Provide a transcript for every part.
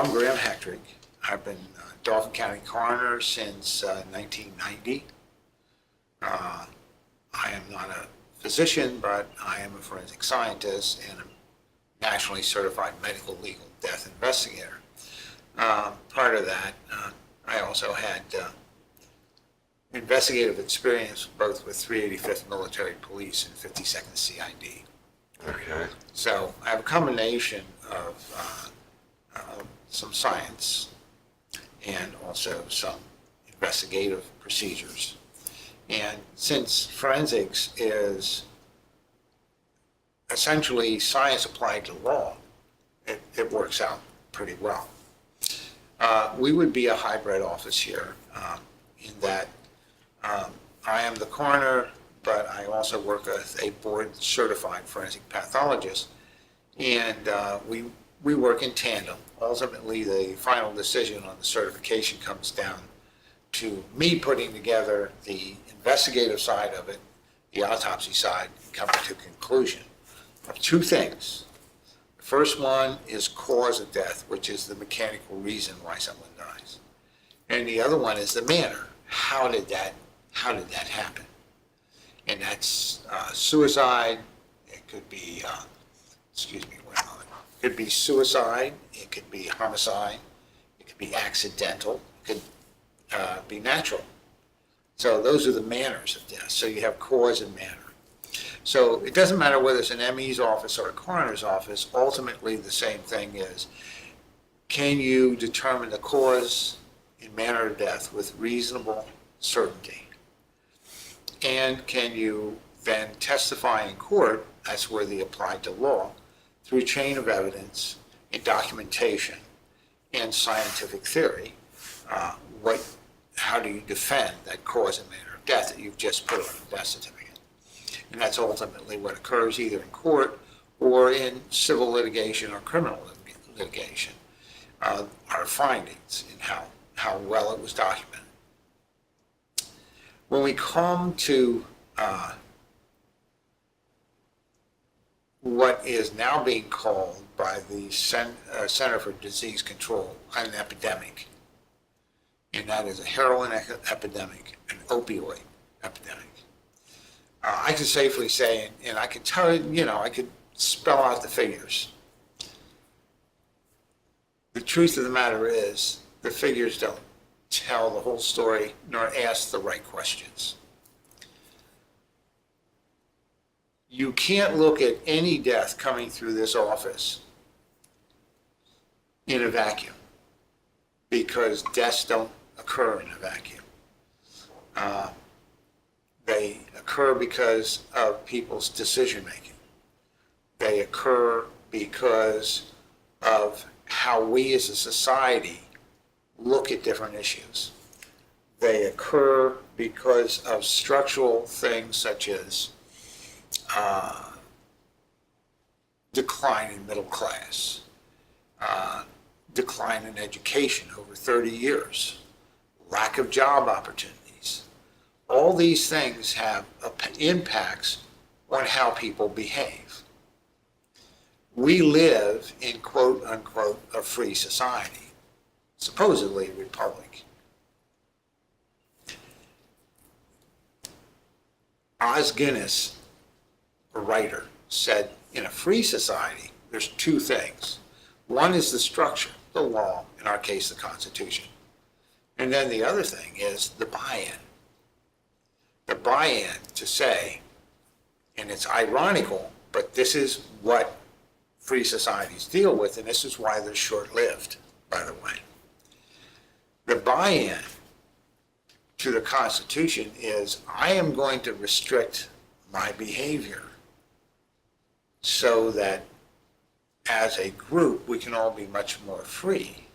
I'm Graham Hetrick. I've been Dauphin County Coroner since 1990. I am not a physician, but I am a forensic scientist and a nationally certified medical legal death investigator. Prior to that, I also had investigative experience both with 385th Military Police and 52nd CID. Okay. So I have a combination of some science and also some investigative procedures. And since forensics is essentially science applied to law, it works out pretty well. We would be a hybrid office here in that I am the coroner, but I also work as a board-certified forensic pathologist, and we work in tandem. Ultimately, the final decision on the certification comes down to me putting together the investigative side of it, the autopsy side, and coming to a conclusion of two things. The first one is cause of death, which is the mechanical reason why someone dies. And the other one is the manner. How did that happen? And that's suicide. It could be, it could be suicide. It could be homicide. It could be accidental. It could be natural. So those are the manners of death. So you have cause and manner. So it doesn't matter whether it's an ME's office or a coroner's office. Ultimately, the same thing is, can you determine the cause and manner of death with reasonable certainty? And can you then testify in court, that's where they apply to law, through a chain of evidence and documentation and scientific theory, how do you defend that cause and manner of death that you've just put on a death certificate? And that's ultimately what occurs either in court or in civil litigation or criminal litigation, our findings and how well it was documented. When we come to what is now being called by the Center for Disease Control an epidemic, and that is a heroin epidemic, an opioid epidemic. I can safely say, and I can tell you, I could spell out the figures. The truth of the matter is, the figures don't tell the whole story nor ask the right questions. You can't look at any death coming through this office in a vacuum, because deaths don't occur in a vacuum. They occur because of people's decision making. They occur because of how we as a society look at different issues. They occur because of structural things such as decline in middle class, decline in education over 30 years, lack of job opportunities. All these things have impacts on how people behave. We live in quote unquote a free society, supposedly a republic. Os Guinness, a writer, said in a free society, there's two things. One is the structure, the law, in our case, the Constitution. And then the other thing is the buy-in. The buy-in to say, and it's ironical, but this is what free societies deal with, and this is why they're short-lived, by the way. The buy-in to the Constitution is, I am going to restrict my behavior so that as a group we can all be much more free.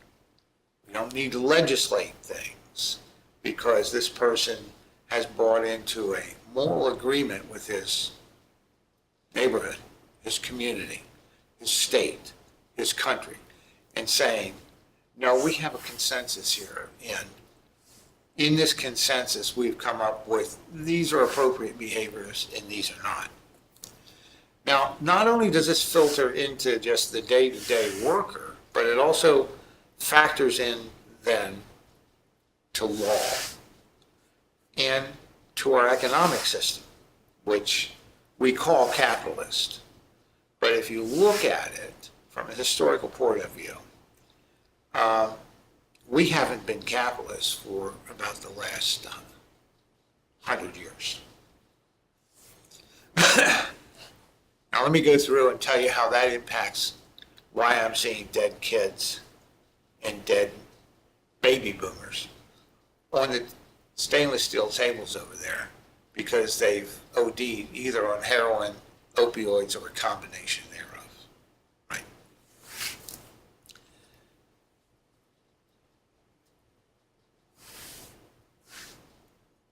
We don't need to legislate things because this person has bought into a moral agreement with his neighborhood, his community, his state, his country, and saying, no, we have a consensus here, and in this consensus we've come up with these are appropriate behaviors and these are not. Now, not only does this filter into just the day-to-day worker, but it also factors in then to law and to our economic system, which we call capitalist. But if you look at it from a historical point of view, we haven't been capitalists for about the last 100 years. Now let me go through and tell you how that impacts why I'm seeing dead kids and dead baby boomers on the stainless steel tables over there because they've OD'd either on heroin, opioids, or a combination thereof, right?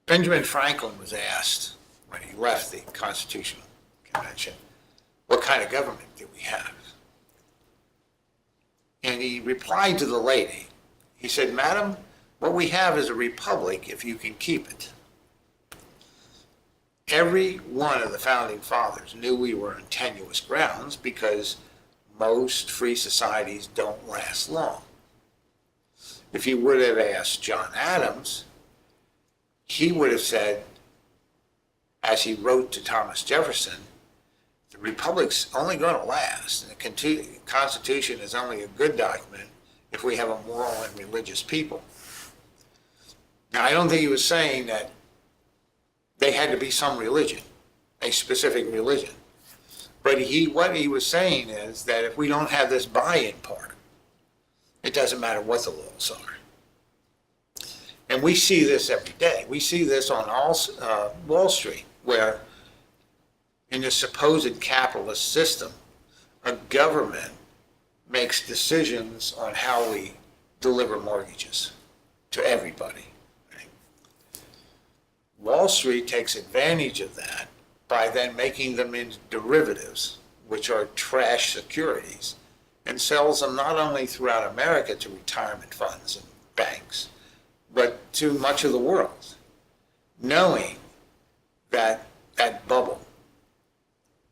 Benjamin Franklin was asked when he left the Constitutional Convention, what kind of government do we have? And he replied to the lady, he said, "Madam, what we have is a republic if you can keep it." Every one of the founding fathers knew we were on tenuous grounds because most free societies don't last long. If you would have asked John Adams, he would have said, as he wrote to Thomas Jefferson, the republic's only going to last, and the Constitution is only a good document if we have a moral and religious people. Now, I don't think he was saying that they had to be some religion, a specific religion. But what he was saying is that if we don't have this buy-in part, it doesn't matter what the laws are. And we see this every day. We see this on Wall Street, where in the supposed capitalist system, a government makes decisions on how we deliver mortgages to everybody. Right? Wall Street takes advantage of that by then making them into derivatives, which are trash securities, and sells them not only throughout America to retirement funds and banks, but to much of the world, knowing that that bubble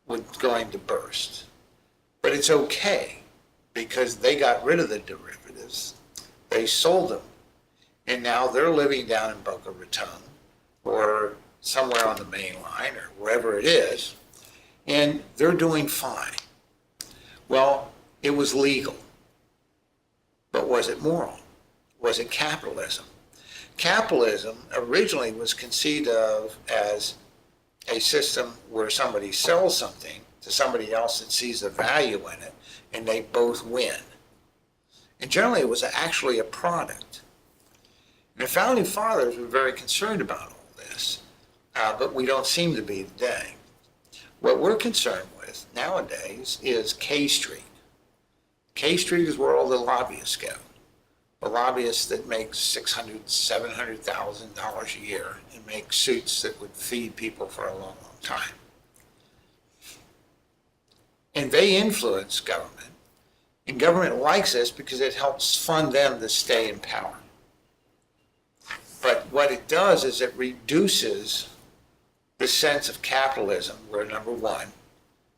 was going to burst. But it's okay because they got rid of the derivatives, they sold them, and now they're living down in Boca Raton or somewhere on the main line or wherever it is, and they're doing fine. Well, it was legal, but was it moral? Was it capitalism? Capitalism originally was conceived of as a system where somebody sells something to somebody else that sees the value in it, and they both win. And generally it was actually a product. And the founding fathers were very concerned about all this, but we don't seem to be today. What we're concerned with nowadays is K Street. K Street is where all the lobbyists go. The lobbyists that make $600,000, $700,000 a year and make suits that would feed people for a long, long time. And they influence government, and government likes this because it helps fund them to stay in power. But what it does is it reduces the sense of capitalism, where number one,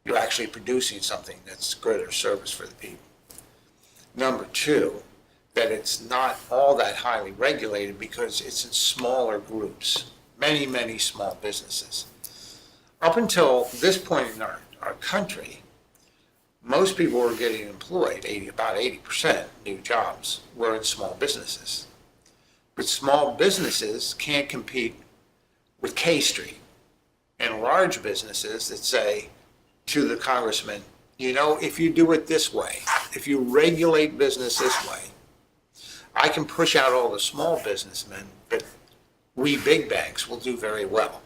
you're actually producing something that's good or service for the people. Number two, that it's not all that highly regulated because it's in smaller groups, many, many small businesses. Up until this point in our country, most people were getting employed, about 80% new jobs were in small businesses. But small businesses can't compete with K Street and large businesses that say to the congressman, you know, if you do it this way, if you regulate business this way, I can push out all the small businessmen, but we big banks will do very well.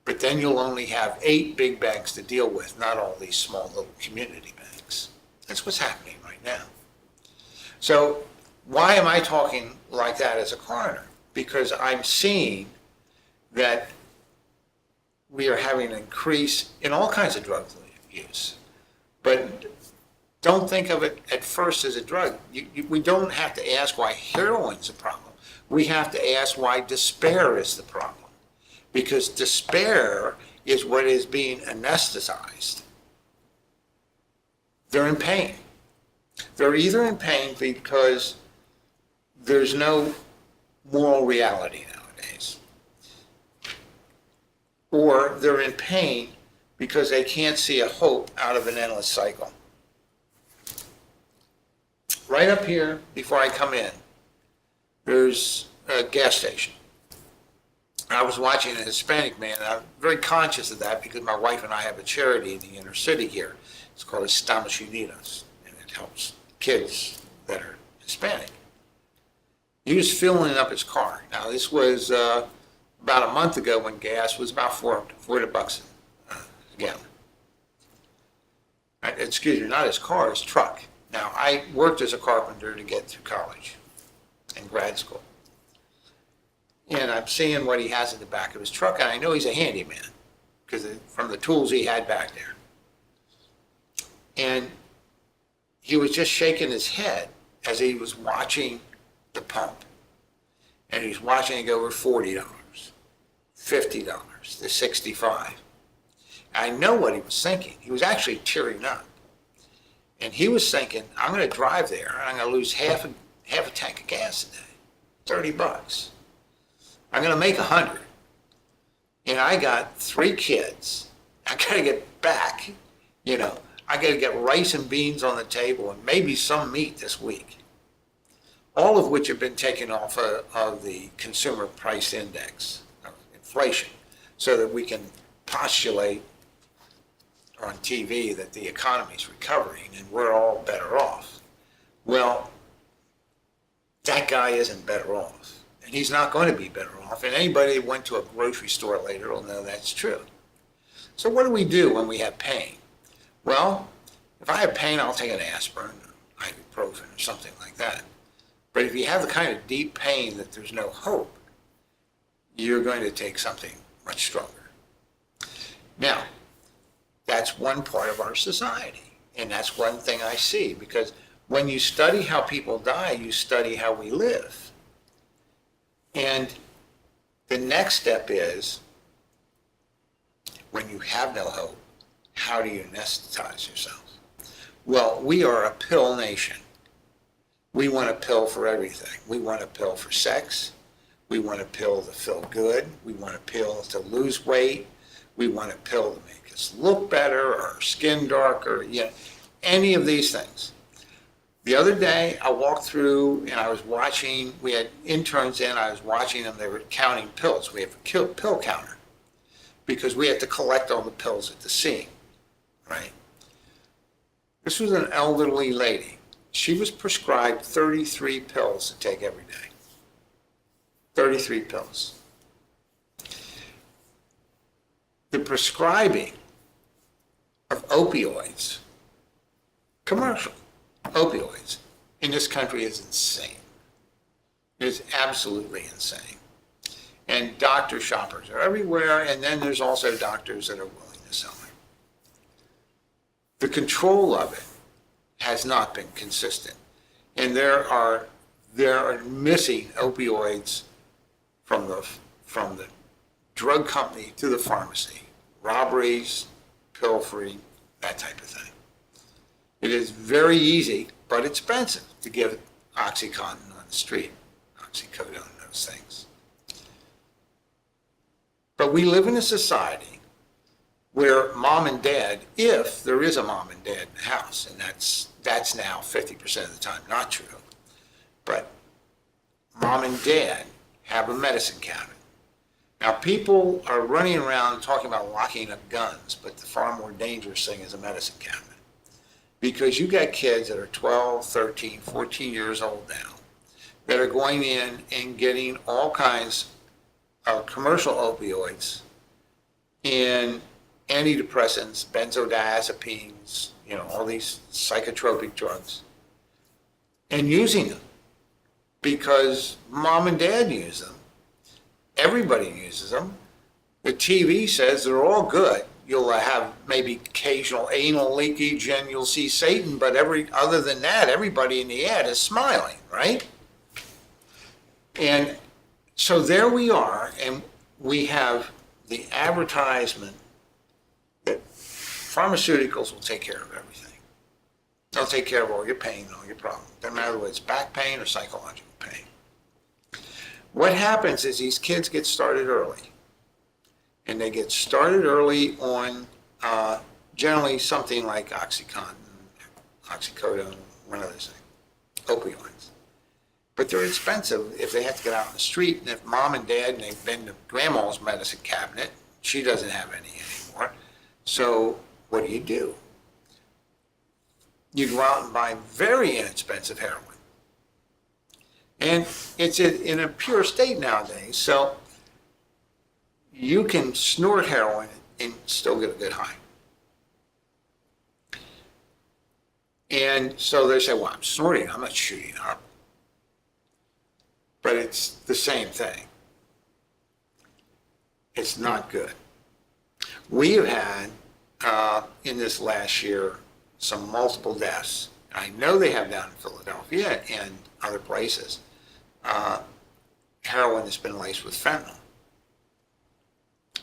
But then you'll only have 8 big banks to deal with, not all these small little community banks. That's what's happening right now. So why am I talking like that as a coroner? Because I'm seeing that we are having an increase in all kinds of drug use. But don't think of it at first as a drug. We don't have to ask why heroin's a problem. We have to ask why despair is the problem. Because despair is what is being anesthetized. They're in pain. They're either in pain because there's no moral reality nowadays, or they're in pain because they can't see a hope out of an endless cycle. Right up here, before I come in, there's a gas station. I was watching a Hispanic man, and I'm very conscious of that because my wife and I have a charity in the inner city here. It's called Estamos Unidos, and it helps kids that are Hispanic. He was filling up his car. Now, this was about a month ago when gas was about $4 a gallon. Excuse me, not his car, his truck. Now, I worked as a carpenter to get through college and grad school. And I'm seeing what he has in the back of his truck, and I know he's a handyman because from the tools he had back there. And he was just shaking his head as he was watching the pump. And he's watching it go over $40, $50 to $65. I know what he was thinking. He was actually tearing up. And he was thinking, I'm going to drive there and I'm going to lose half a tank of gas a day, $30. I'm going to make 100. And I got 3 kids. I got to get back, I got to get rice and beans on the table and maybe some meat this week. All of which have been taken off of the consumer price index of inflation so that we can postulate on TV that the economy's recovering and we're all better off. Well, that guy isn't better off, and he's not going to be better off, and anybody who went to a grocery store later will know that's true. So what do we do when we have pain? Well, if I have pain, I'll take an aspirin, ibuprofen, or something like that. But if you have the kind of deep pain that there's no hope, you're going to take something much stronger. Now, that's one part of our society, and that's one thing I see, because when you study how people die, you study how we live. And the next step is, when you have no hope, how do you anesthetize yourself? Well, we are a pill nation. We want a pill for everything. We want a pill for sex. We want a pill to feel good. We want a pill to lose weight. We want a pill to make us look better or our skin darker, any of these things. The other day, I walked through and I was watching, we had interns in, I was watching them, they were counting pills. We have a pill counter because we have to collect all the pills at the scene, right? This was an elderly lady. She was prescribed 33 pills to take every day. 33 pills. The prescribing of opioids, commercial opioids, in this country is insane. It is absolutely insane. And doctor shoppers are everywhere, and then there's also doctors that are willing to sell it. The control of it has not been consistent. And there are missing opioids from the drug company to the pharmacy, robberies, pilfering, that type of thing. It is very easy, but expensive to give OxyContin on the street, oxycodone, those things. But we live in a society where mom and dad, if there is a mom and dad in the house, and that's now 50% of the time not true, but mom and dad have a medicine cabinet. Now, people are running around talking about locking up guns, but the far more dangerous thing is a medicine cabinet. Because you got kids that are 12, 13, 14 years old now that are going in and getting all kinds of commercial opioids and antidepressants, benzodiazepines, all these psychotropic drugs, and using them because mom and dad use them. Everybody uses them. The TV says they're all good. You'll have maybe occasional anal leakage and you'll see Satan, but other than that, everybody in the ad is smiling, right? And so there we are, and we have the advertisement that pharmaceuticals will take care of everything. They'll take care of all your pain and all your problems. Doesn't matter whether it's back pain or psychological pain. What happens is these kids get started early. And they get started early on generally something like OxyContin, oxycodone, one other thing, opioids. But they're expensive if they have to get out on the street, and if mom and dad, and they've been to grandma's medicine cabinet, she doesn't have any anymore. So what do? You go out and buy very inexpensive heroin. And it's in a pure state nowadays, so you can snort heroin and still get a good high. And so they say, well, I'm snorting, I'm not shooting up. But it's the same thing. It's not good. We have had, in this last year, some multiple deaths. I know they have down in Philadelphia and other places. Heroin has been laced with fentanyl.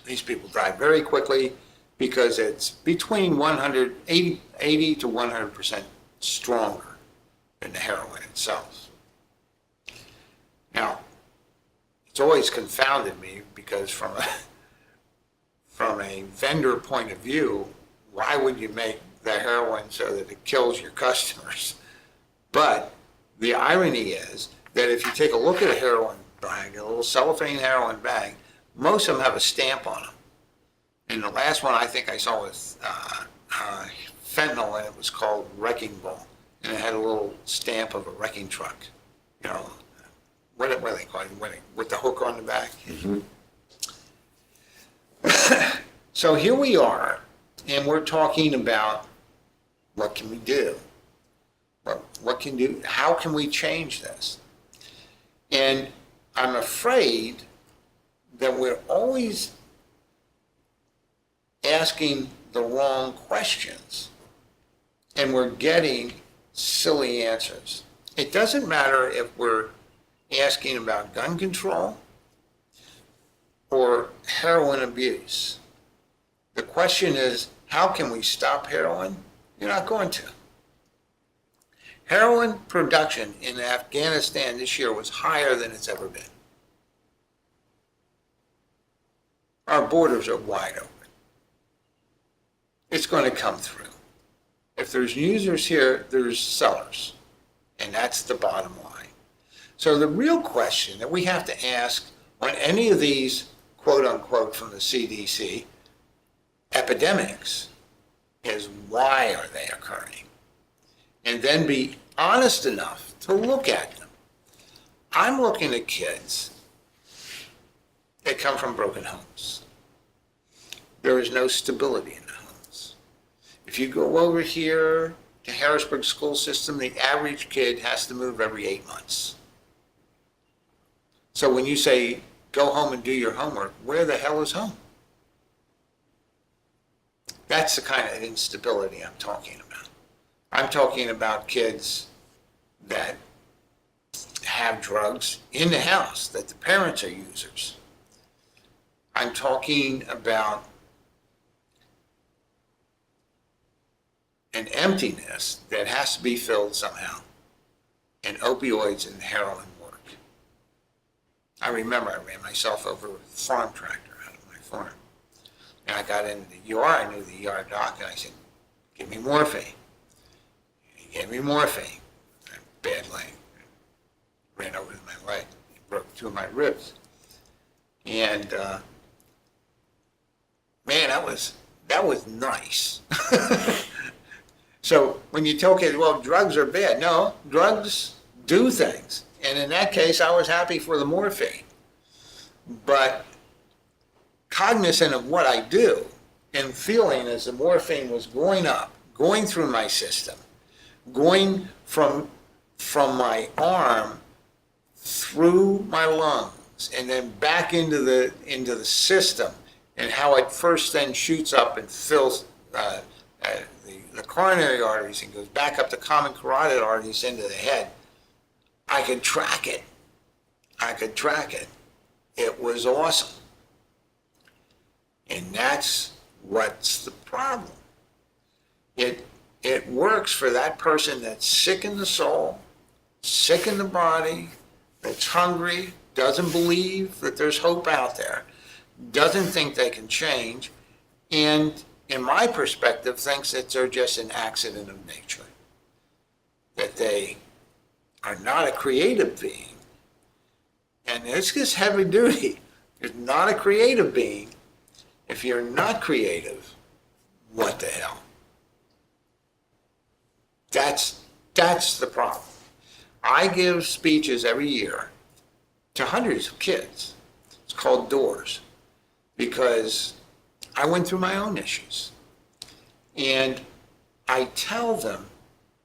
These people die very quickly because it's between 80 to 100% stronger than the heroin itself. Now, it's always confounded me because from a vendor point of view, why would you make the heroin so that it kills your customers? But the irony is that if you take a look at a heroin bag, a little cellophane heroin bag, most of them have a stamp on them. And the last one I think I saw was fentanyl, and it was called Wrecking Ball. And it had a little stamp of a wrecking truck. You know, what do they call it? With the hook on the back. Mm-hmm. So here we are, and we're talking about what can we do? What can do? How can we change this? And I'm afraid that we're always asking the wrong questions, and we're getting silly answers. It doesn't matter if we're asking about gun control or heroin abuse. The question is, how can we stop heroin? You're not going to. Heroin production in Afghanistan this year was higher than it's ever been. Our borders are wide open. It's going to come through. If there's users here, there's sellers. And that's the bottom line. So the real question that we have to ask on any of these, quote unquote, from the CDC, epidemics, is why are they occurring? And then be honest enough to look at them. I'm looking at kids that come from broken homes. There is no stability in the homes. If you go over here to Harrisburg school system, the average kid has to move every 8 months. So when you say, go home and do your homework, where the hell is home? That's the kind of instability I'm talking about. I'm talking about kids that have drugs in the house, that the parents are users. I'm talking about an emptiness that has to be filled somehow. And opioids and heroin work. I remember I ran myself over with a farm tractor out of my farm. And I got into the ER, I knew the ER doc, and I said, give me morphine. He gave me morphine. I had a bad leg. Ran over my leg. Broke 2 of my ribs. And man, that was nice. So when you tell kids, well, drugs are bad. No, drugs do things. And in that case, I was happy for the morphine. But cognizant of what I do and feeling as the morphine was going up, going through my system, going from my arm through my lungs and then back into the system, and how it first then shoots up and fills the coronary arteries and goes back up the common carotid arteries into the head. I could track it. It was awesome. And that's what's the problem. It works for that person that's sick in the soul, sick in the body, that's hungry, doesn't believe that there's hope out there, doesn't think they can change, and in my perspective, thinks that they're just an accident of nature, that they are not a creative being. And this is heavy duty. You're not a creative being. If you're not creative, what the hell? That's the problem. I give speeches every year to hundreds of kids. It's called Doors, because I went through my own issues. And I tell them,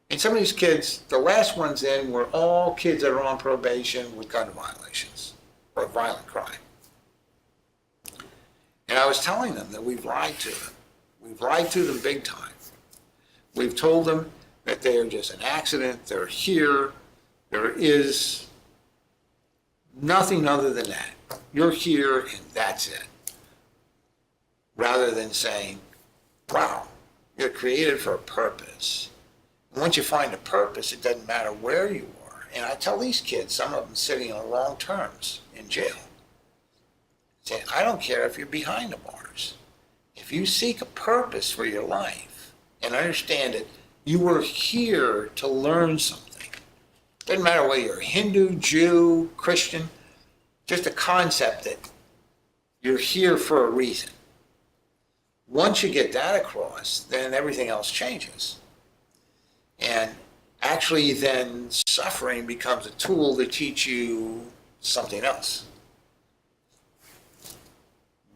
and some of these kids, the last ones in were all kids that are on probation with gun violations or violent crime. And I was telling them that we've lied to them. We've lied to them big time. We've told them that they are just an accident, they're here, there is nothing other than that. You're here and that's it. Rather than saying, wow, you're created for a purpose. And once you find a purpose, it doesn't matter where you are. And I tell these kids, some of them sitting on long terms in jail, saying, I don't care if you're behind the bars. If you seek a purpose for your life and understand it, you were here to learn something. Doesn't matter whether you're Hindu, Jew, Christian, just a concept that you're here for a reason. Once you get that across, then everything else changes. And actually then suffering becomes a tool to teach you something else.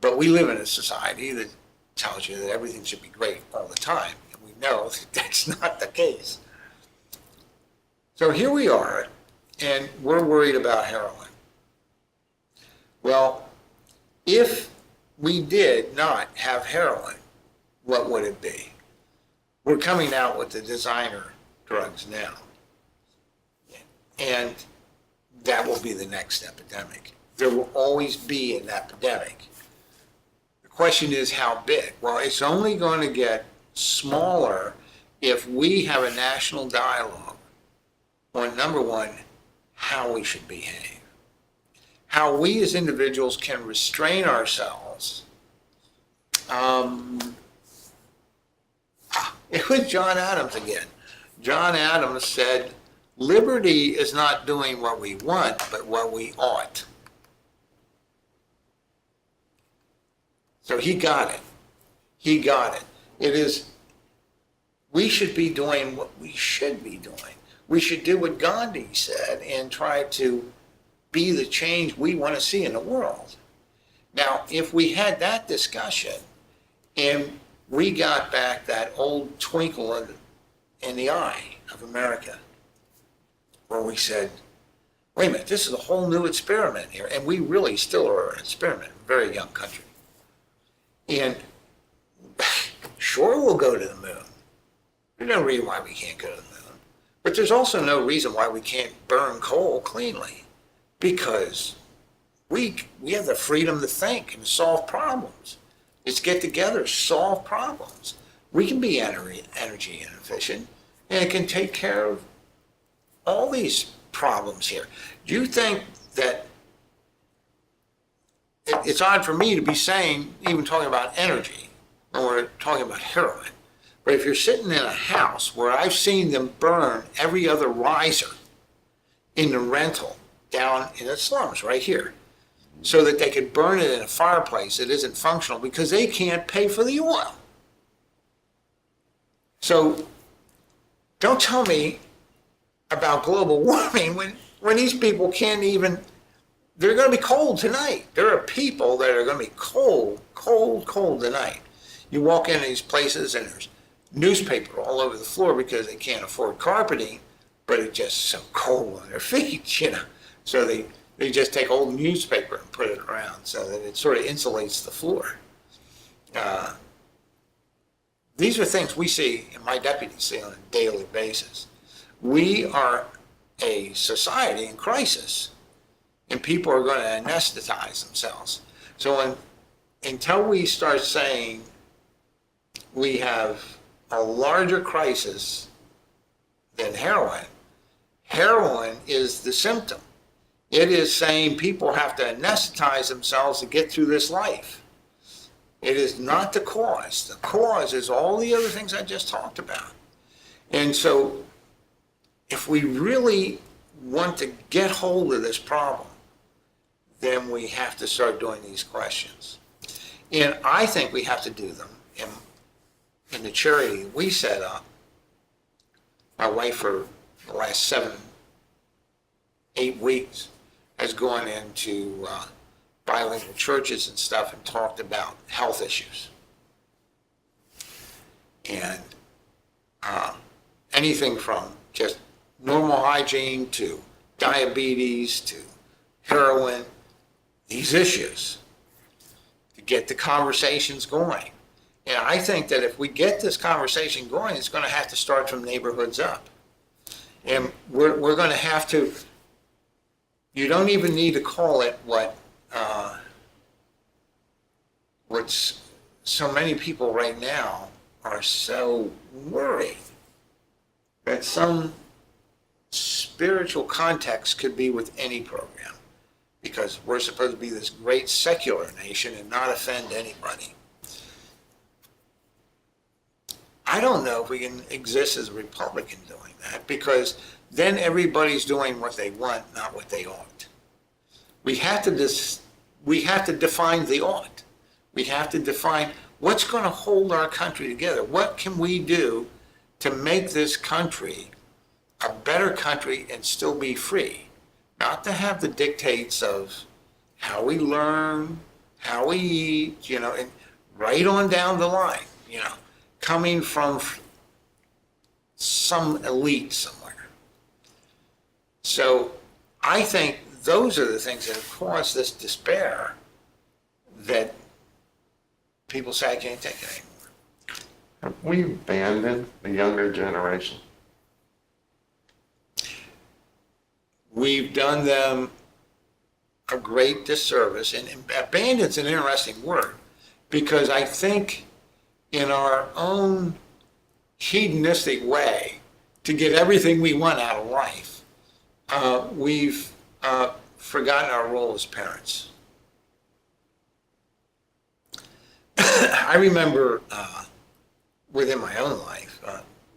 But we live in a society that tells you that everything should be great all the time. And we know that that's not the case. So here we are, and we're worried about heroin. Well, if we did not have heroin, what would it be? We're coming out with the designer drugs now. And that will be the next epidemic. There will always be an epidemic. The question is how big? Well, it's only going to get smaller if we have a national dialogue on, number one, how we should behave. How we as individuals can restrain ourselves. It was John Adams again. John Adams said, liberty is not doing what we want, but what we ought. So he got it. He got it. It is, we should be doing what we should be doing. We should do what Gandhi said and try to be the change we want to see in the world. Now, if we had that discussion and we got back that old twinkle in the eye of America, where we said, wait a minute, this is a whole new experiment here, and we really still are an experiment, a very young country. And sure, we'll go to the moon. There's no reason why we can't go to the moon. But there's also no reason why we can't burn coal cleanly, because we have the freedom to think and solve problems. Let's get together, solve problems. We can be energy inefficient, and it can take care of all these problems here. Do you think that it's odd for me to be saying, even talking about energy, when we're talking about heroin, but if you're sitting in a house where I've seen them burn every other riser in the rental down in the slums right here, so that they could burn it in a fireplace that isn't functional because they can't pay for the oil. So don't tell me about global warming when these people can't even, they're going to be cold tonight. There are people that are going to be cold tonight. You walk into these places and there's newspaper all over the floor because they can't afford carpeting, but it's just so cold on their feet, you know. So they just take old newspaper and put it around so that it sort of insulates the floor. These are things we see, and my deputies see on a daily basis. We are a society in crisis, and people are going to anesthetize themselves. So until we start saying we have a larger crisis than heroin. Heroin is the symptom. It is saying people have to anesthetize themselves to get through this life. It is not the cause. The cause is all the other things I just talked about. And so if we really want to get hold of this problem, then we have to start doing these questions. And I think we have to do them in the charity we set up. My wife, for the last 7, 8 weeks, has gone into bilingual churches and stuff and talked about health issues. And anything from just normal hygiene to diabetes to heroin, these issues, to get the conversations going. And I think that if we get this conversation going, it's going to have to start from neighborhoods up. And we're going to have to, you don't even need to call it what's so many people right now are so worried that some spiritual context could be with any program, because we're supposed to be this great secular nation and not offend anybody. I don't know if we can exist as a Republican doing that, because then everybody's doing what they want, not what they ought. We have to define the ought. We have to define what's going to hold our country together. What can we do to make this country a better country and still be free? Not to have the dictates of how we learn, how we eat, and right on down the line, coming from some elite somewhere. So I think those are the things that have caused this despair, that people say, I can't take it anymore. Have we abandoned the younger generation? We've done them a great disservice, and abandon's an interesting word, because I think in our own hedonistic way to get everything we want out of life, we've forgotten our role as parents. I remember within my own life,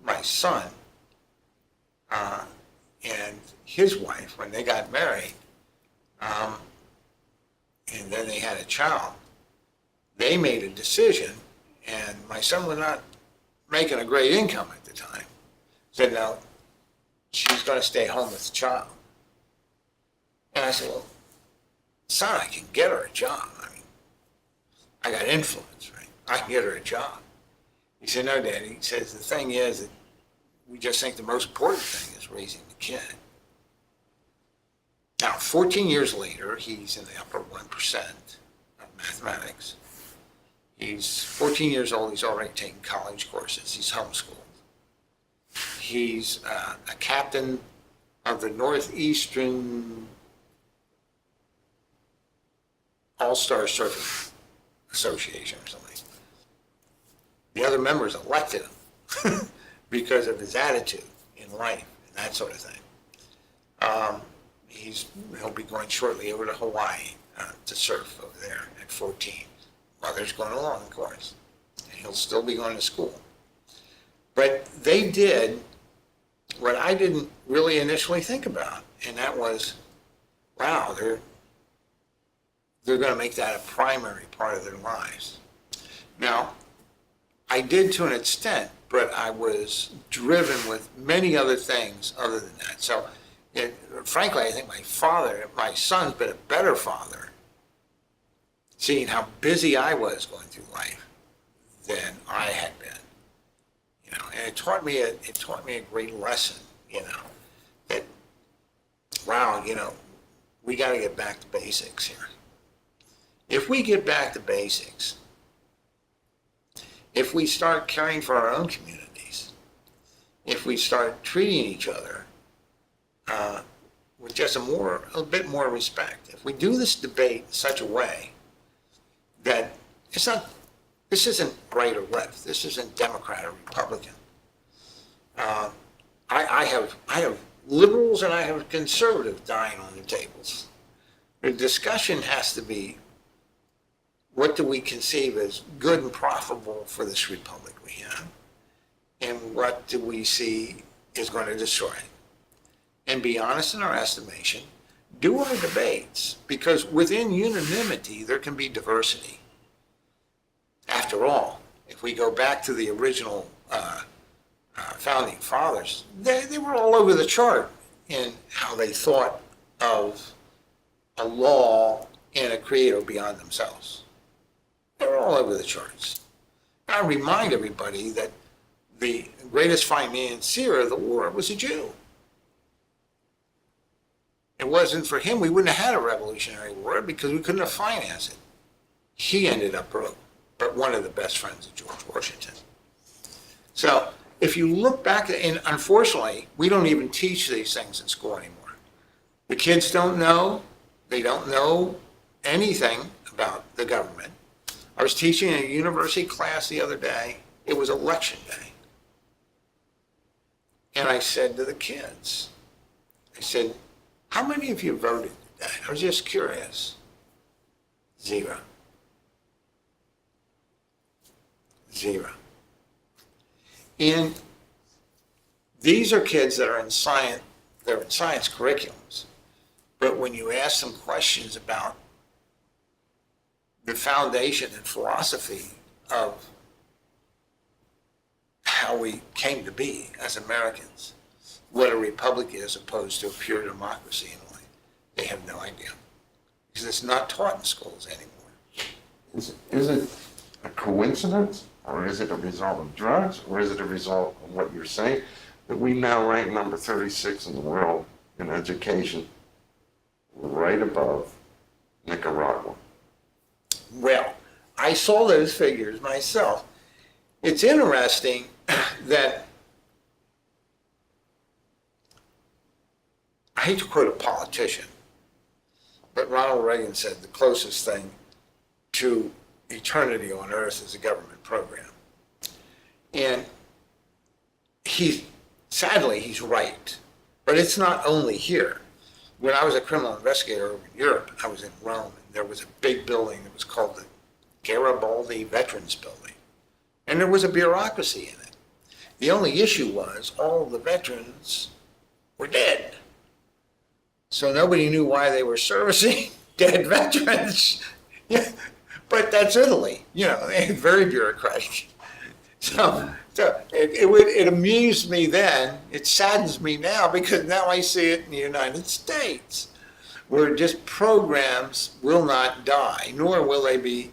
my son and his wife, when they got married, and then they had a child, they made a decision, and my son was not making a great income at the time. Said, no, she's going to stay home with the child. And I said, well, son, I can get her a job. I got influence, right? I can get her a job. He said, no, Daddy. He says, the thing is that we just think the most important thing is raising the kid. Now, 14 years later, he's in the upper 1% of mathematics. He's 14 years old. He's already taken college courses. He's homeschooled. He's a captain of the Northeastern All-Star Surfing Association or something. The other members elected him because of his attitude in life and that sort of thing. He'll be going shortly over to Hawaii to surf over there at 14. Mother's going along, of course, and he'll still be going to school. But they did what I didn't really initially think about, and that was, wow, they're going to make that a primary part of their lives. Now, I did to an extent, but I was driven with many other things other than that. So, frankly, I think my son's been a better father, seeing how busy I was going through life than I had been. And it taught me a great lesson, that, wow, we got to get back to basics here. If we get back to basics, if we start caring for our own communities, if we start treating each other with just a bit more respect, if we do this debate in such a way that it's This isn't right or left. This isn't Democrat or Republican. I have liberals and I have conservatives dying on the tables. The discussion has to be, what do we conceive as good and profitable for this republic we have? And what do we see is going to destroy it? And be honest in our estimation, do our debates, because within unanimity, there can be diversity. After all, if we go back to the original founding fathers, they were all over the chart in how they thought of a law and a creator beyond themselves. They were all over the charts. I remind everybody that the greatest financier of the war was a Jew. It wasn't for him, we wouldn't have had a Revolutionary War because we couldn't have financed it. He ended up broke, but one of the best friends of George Washington. So if you look back, and unfortunately, we don't even teach these things in school anymore. The kids don't know, they don't know anything about the government. I was teaching a university class the other day. It was election day. And I said to the kids, I said, how many of you voted today? I was just curious. 0. 0. And these are kids that are in science, they're in science curriculums. But when you ask them questions about the foundation and philosophy of how we came to be as Americans, what a republic is opposed to a pure democracy in a way, they have no idea. Because it's not taught in schools anymore. Is it a coincidence, or is it a result of drugs, or is it a result of what you're saying, that we now rank number 36 in the world in education, right above Nicaragua? Well, I saw those figures myself. It's interesting that, I hate to quote a politician, but Ronald Reagan said the closest thing to eternity on earth is a government program. And sadly, he's right. But it's not only here. When I was a criminal investigator over in Europe, I was in Rome, and there was a big building that was called the Garibaldi Veterans Building. And there was a bureaucracy in it. The only issue was all the veterans were dead. So nobody knew why they were servicing dead veterans. Yeah, but that's Italy, they're very bureaucratic. So it amused me then, it saddens me now, because now I see it in the United States, where just programs will not die, nor will they be,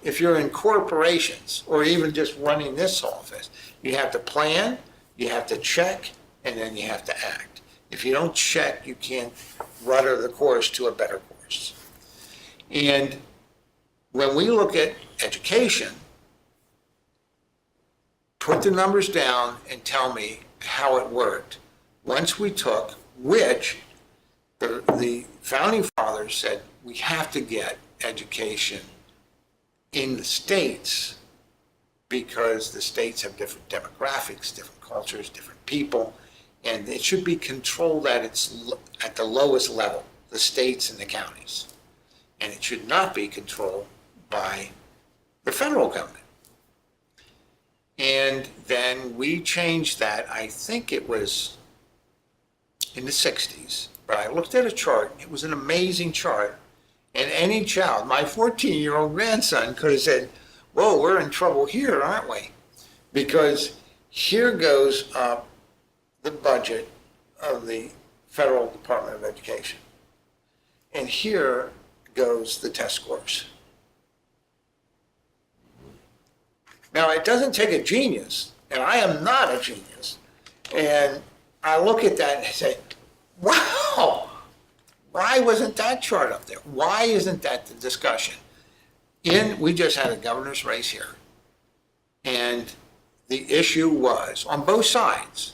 if you're in corporations, or even just running this office, you have to plan, you have to check, and then you have to act. If you don't check, you can't rudder the course to a better course. And when we look at education, put the numbers down and tell me how it worked. Once we took, which the founding fathers said, we have to get education in the states because the states have different demographics, different cultures, different people, and it should be controlled at the lowest level, the states and the counties. And it should not be controlled by the federal government. And then we changed that, I think it was in the 60s, but I looked at a chart, it was an amazing chart, and any child, my 14-year-old grandson could have said, whoa, we're in trouble here, aren't we? Because here goes the budget of the Federal Department of Education. And here goes the test scores. Now, it doesn't take a genius, and I am not a genius. And I look at that and I say, wow, why wasn't that chart up there? Why isn't that the discussion? We just had a governor's race here. And the issue was, on both sides,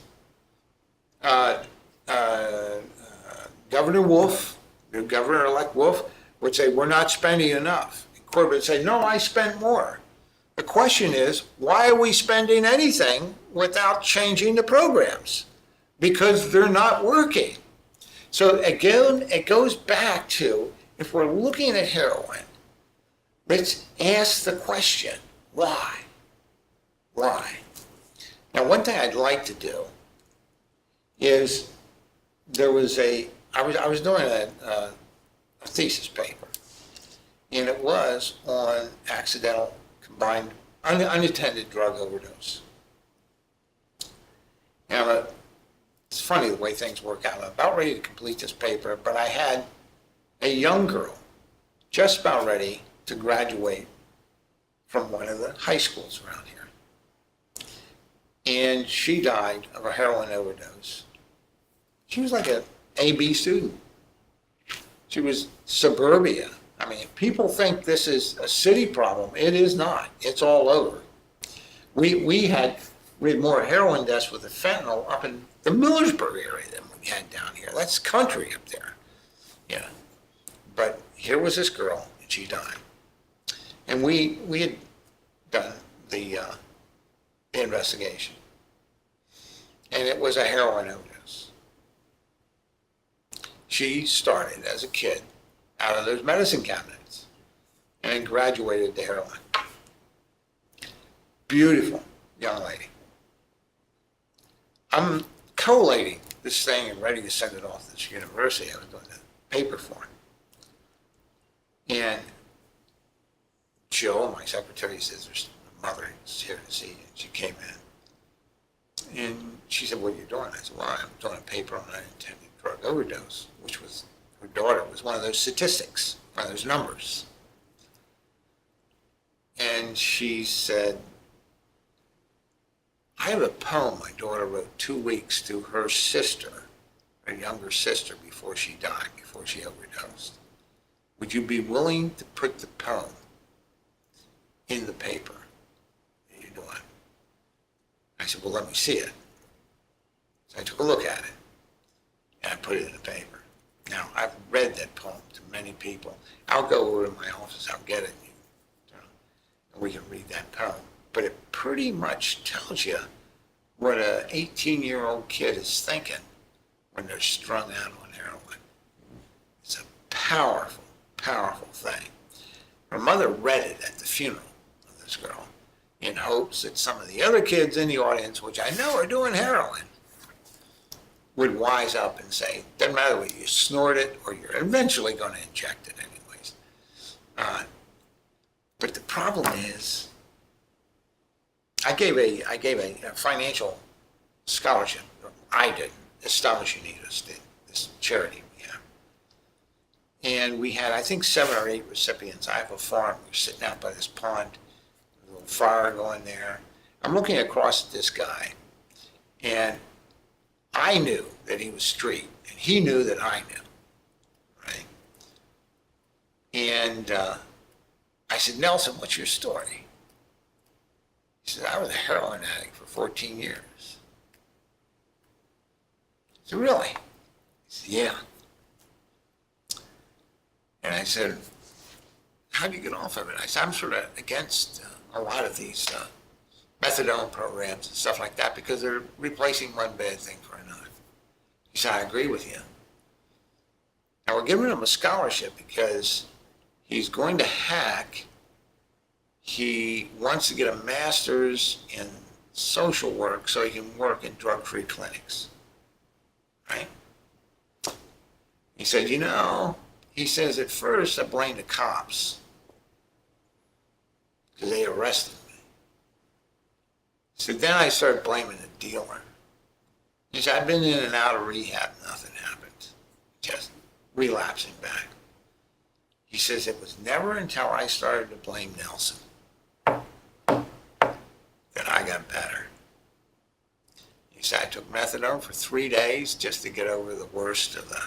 Governor Wolf, the Governor-elect Wolf, would say, we're not spending enough. And Corbett would say, no, I spent more. The question is, why are we spending anything without changing the programs? Because they're not working. So again, it goes back to, if we're looking at heroin, let's ask the question, why? Why? Now, one thing I'd like to do is, I was doing a thesis paper, and it was on accidental combined unattended drug overdose. And it's funny the way things work out. I'm about ready to complete this paper, but I had a young girl just about ready to graduate from one of the high schools around here. And she died of a heroin overdose. She was like a AB student. She was suburbia. I mean, people think this is a city problem. It is not. It's all over. We had more heroin deaths with the fentanyl up in the Millersburg area than we had down here. That's country up there. Yeah. But here was this girl, and she died. And we had done the investigation. And it was a heroin overdose. She started as a kid out of those medicine cabinets and then graduated to heroin. Beautiful young lady. I'm collating this thing and ready to send it off to this university. I was doing a paper for it. And Jill, my secretary, says, there's a mother who's here to see you. And she came in. And she said, what are you doing? I said, well, I'm doing a paper on unintended drug overdose, which was, her daughter was one of those statistics, one of those numbers. And she said, I have a poem my daughter wrote 2 weeks to her sister, her younger sister, before she died, before she overdosed. Would you be willing to put the poem in the paper that you're doing? I said, well, let me see it. So I took a look at it, and I put it in the paper. Now, I've read that poem to many people. I'll go over to my office, I'll get it, and we can read that poem. But it pretty much tells you what an 18-year-old kid is thinking when they're strung out on heroin. It's a powerful, powerful thing. Her mother read it at the funeral of this girl in hopes that some of the other kids in the audience, which I know are doing heroin, would wise up and say, doesn't matter whether you snort it or you're eventually going to inject it anyways. But the problem is, I gave a financial scholarship. I didn't. Astonishing Unitas did, this charity we have. And we had, I think, 7 or 8 recipients. I have a farm. We were sitting out by this pond, a little fire going there. I'm looking across at this guy, and I knew that he was street, and he knew that I knew, right? And I said, Nelson, what's your story? He said, I was a heroin addict for 14 years. I said, really? He said, yeah. And I said, how do you get off of it? I said, I'm sort of against a lot of these methadone programs and stuff like that because they're replacing one bad thing for another. He said, I agree with you. Now we're giving him a scholarship because he's going to hack. He wants to get a master's in social work so he can work in drug-free clinics, right? He said, he says, at first I blamed the cops because they arrested me. He said, then I started blaming the dealer. He said, I've been in and out of rehab, nothing happened, just relapsing back. He says, it was never until I started to blame Nelson that I got better. He said, I took methadone for 3 days just to get over the worst of the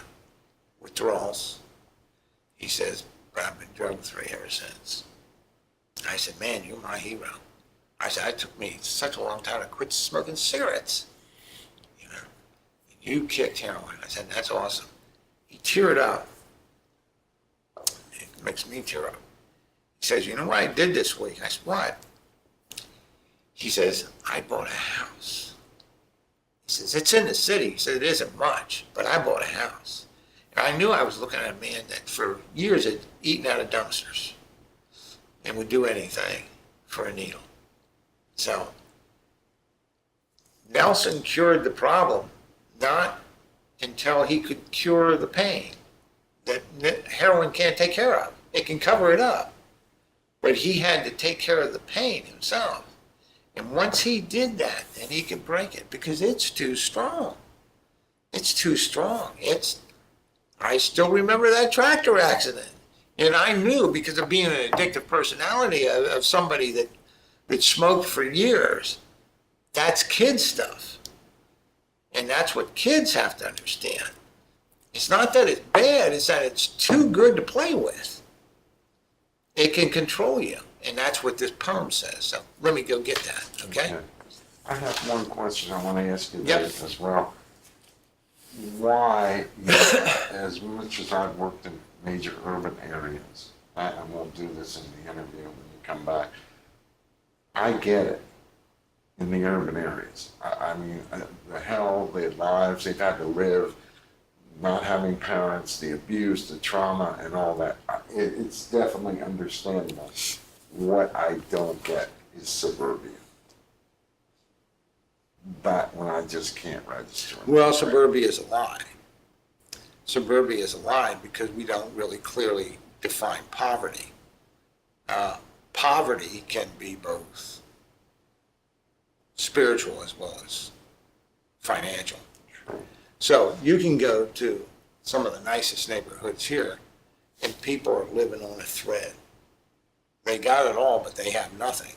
withdrawals. He says, but I've been drug-free ever since. I said, man, you're my hero. I said, it took me such a long time to quit smoking cigarettes. You kicked heroin. I said, that's awesome. He teared up. It makes me tear up. He says, you know what I did this week? I said, what? He says, I bought a house. He says, it's in the city. He said, it isn't much, but I bought a house. And I knew I was looking at a man that for years had eaten out of dumpsters and would do anything for a needle. So Nelson cured the problem, not until he could cure the pain that heroin can't take care of. It can cover it up, but he had to take care of the pain himself. And once he did that, then he could break it because it's too strong. It's too strong. I still remember that tractor accident. And I knew because of being an addictive personality of somebody that smoked for years, that's kid stuff. And that's what kids have to understand. It's not that it's bad, it's that it's too good to play with. It can control you. And that's what this poem says. So let me go get that, okay? I have one question I want to ask you Yep. as well. Why, as much as I've worked in major urban areas, and we'll do this in the interview when you come back, I get it in the urban areas. I mean, the hell, the lives they've had to live, not having parents, the abuse, the trauma, and all that. It's definitely understandable. What I don't get is suburbia. That one I just can't register. Well, suburbia is a lie. Suburbia is a lie because we don't really clearly define poverty. Poverty can be both spiritual as well as financial. True. So you can go to some of the nicest neighborhoods here and people are living on a thread. They got it all, but they have nothing.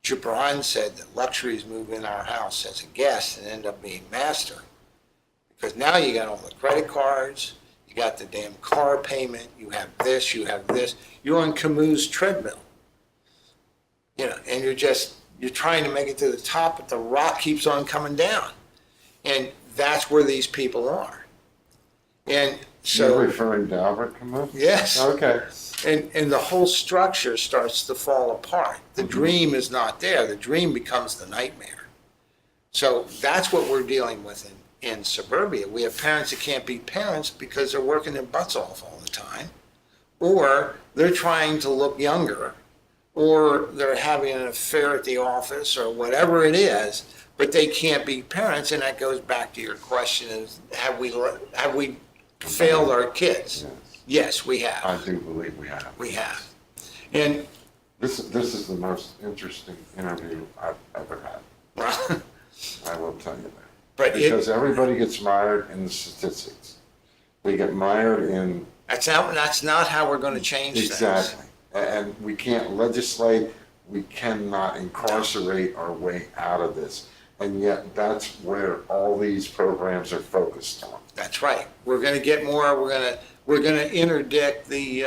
Gibran said that luxuries move in our house as a guest and end up being master. Because now you got all the credit cards, you got the damn car payment, you have this, you're on Camus' treadmill. You know, and you're trying to make it to the top, but the rock keeps on coming down. And that's where these people are. And so. You're referring to Albert Camus? Yes. Okay. And the whole structure starts to fall apart. The dream is not there. The dream becomes the nightmare. So that's what we're dealing with in suburbia. We have parents that can't be parents because they're working their butts off all the time, or they're trying to look younger, or they're having an affair at the office, or whatever it is, but they can't be parents. And that goes back to your question: is have we failed our kids? Yes. Yes, we have. I do believe we have. We have. And This is the most interesting interview I've ever had. I will tell you that. but Because everybody gets mired in the statistics. They get mired in. that's not how we're going to change things. Exactly. And we can't legislate, we cannot incarcerate our way out of this. And yet that's where all these programs are focused on. That's right. We're going to get more. We're going to interdict the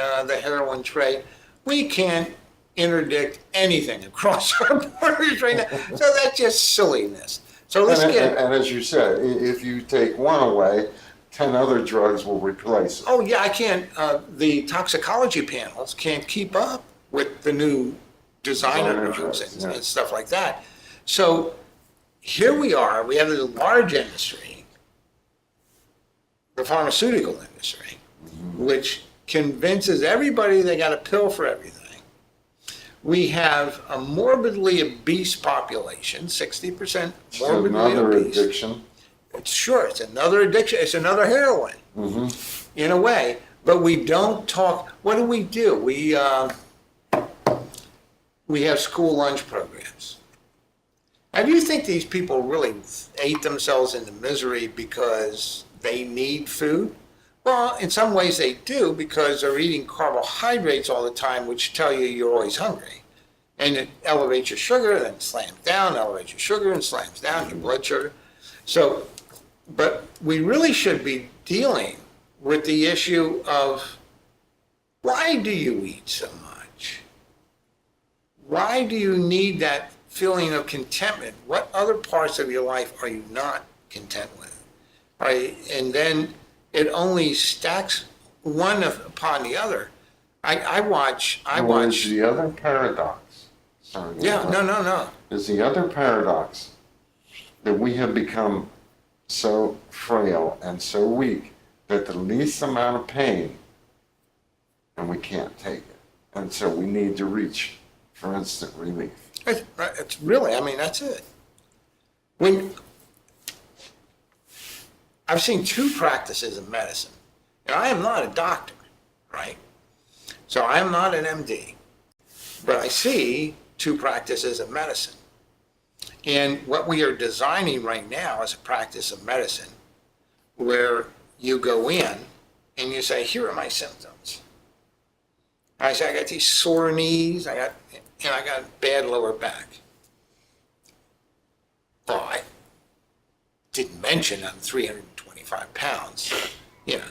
heroin trade. We can't interdict anything across our borders right now. So that's just silliness. So let's get. And as you said, if you take one away, 10 other drugs will replace it. Oh yeah, I can't. The toxicology panels can't keep up with the new designer drugs and stuff like that. So here we are. We have a large industry, the pharmaceutical industry, which convinces everybody they got a pill for everything. We have a morbidly obese population, 60% It's morbidly another obese. addiction. Sure, it's another addiction. It's another heroin, in a way. But we don't talk. What do? We have school lunch programs. Now, do you think these people really ate themselves into misery because they need food? Well, in some ways they do, because they're eating carbohydrates all the time, which tell you you're always hungry. And it elevates your sugar, then slams down, elevates your sugar, and slams down your blood sugar. So, but we really should be dealing with the issue of, why do you eat so much? Why do you need that feeling of contentment? What other parts of your life are you not content with? Right? And then it only stacks one upon the other. I watch. What is the other paradox? sorry. Yeah, no. Is the other paradox that we have become so frail and so weak that the least amount of pain and we can't take it. And so we need to reach for instant relief. It's really, I mean, that's it. When I've seen two practices of medicine, and I am not a doctor, right? So I am not an MD, but I see two practices of medicine. And what we are designing right now is a practice of medicine where you go in and you say, here are my symptoms. I say, I got these sore knees, I got bad lower back. Well, I didn't mention I'm 325 pounds. You know,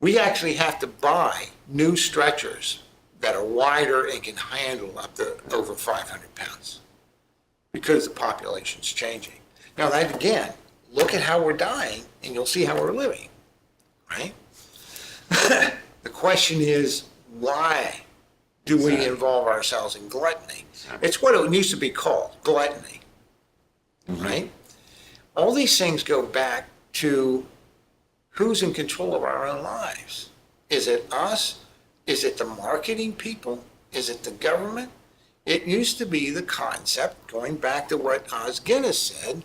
we actually have to buy new stretchers that are wider and can handle up to over 500 pounds because the population's changing. Now that again, look at how we're dying and you'll see how we're living, right? The question is, why do we involve ourselves in gluttony? It's what it used to be called, gluttony, right? All these things go back to who's in control of our own lives. Is it us? Is it the marketing people? Is it the government? It used to be the concept, going back to what Os Guinness said,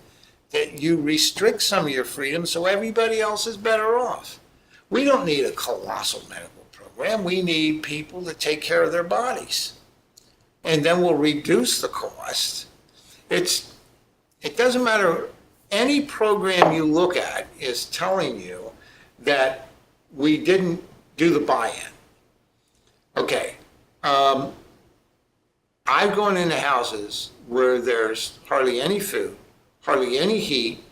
that you restrict some of your freedom so everybody else is better off. We don't need a colossal medical program. We need people to take care of their bodies. And then we'll reduce the cost. It doesn't matter. Any program you look at is telling you that we didn't do the buy-in. Okay. I've gone into houses where there's hardly any food, hardly any heat,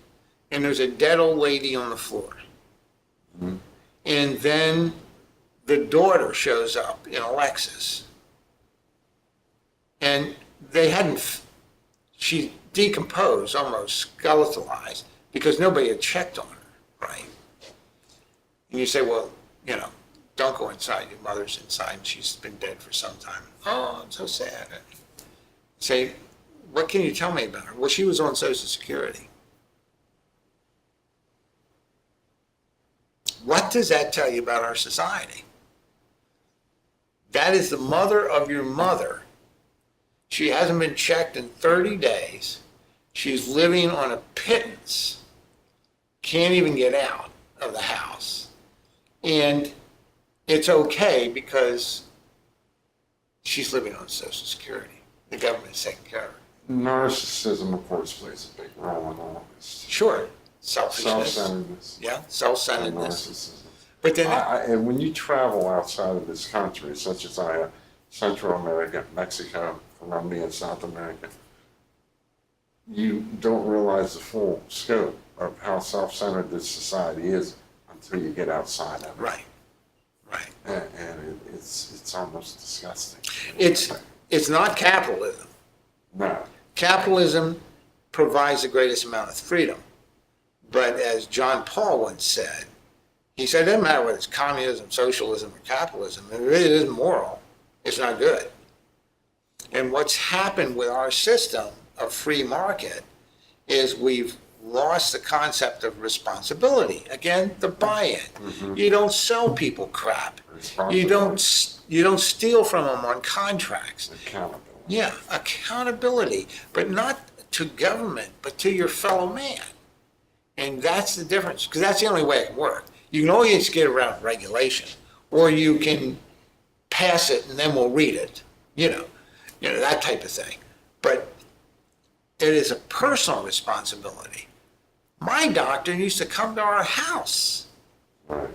and there's a dead old lady on the floor. Mm-hmm. And then the daughter shows up in a Lexus. And she decomposed, almost skeletalized, because nobody had checked on her, right? And you say, well, you know, don't go inside. Your mother's inside and she's been dead for some time. Oh, I'm so sad. Say, what can you tell me about her? Well, she was on Social Security. What does that tell you about our society? That is the mother of your mother. She hasn't been checked in 30 days. She's living on a pittance. Can't even get out of the house. And it's okay because she's living on Social Security. The government's taking care of her. Narcissism, of course, plays a big role in all of this. Sure. Selfishness. Self-centeredness. Yeah, self-centeredness. Narcissism. But then, and when you travel outside of this country, such as I have, Central America, Mexico, Colombia, and South America, you don't realize the full scope of how self-centered this society is until you get outside of it. right. And it's almost disgusting. It's not capitalism. No. Capitalism provides the greatest amount of freedom. But as John Paul once said, he said, it doesn't matter whether it's communism, socialism, or capitalism. If it really isn't moral, it's not good. And what's happened with our system of free market is we've lost the concept of responsibility. Again, the buy-in. Mm-hmm. You don't sell people crap. You don't steal from them on contracts. Accountability. Yeah, accountability, but not to government, but to your fellow man. And that's the difference, because that's the only way it can work. You can always get around regulation, or you can pass it and then we'll read it, you know, that type of thing. But it is a personal responsibility. My doctor used to come to our house. Right.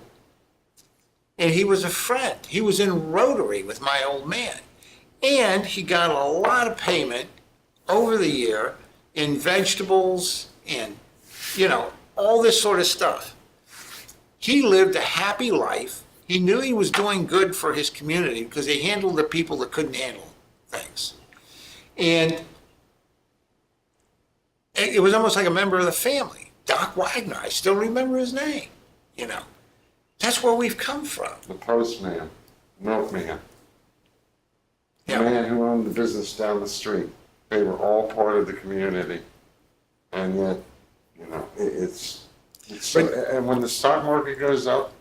And he was a friend. He was in Rotary with my old man. And he got a lot of payment over the year in vegetables and, all this sort of stuff. He lived a happy life. He knew he was doing good for his community because he handled the people that couldn't handle things. And it was almost like a member of the family. Doc Wagner, I still remember his name, That's where we've come from. The postman, milkman. the Yeah. man who owned the business down the street. They were all part of the community. And yet, it's so, and when the stock market goes up,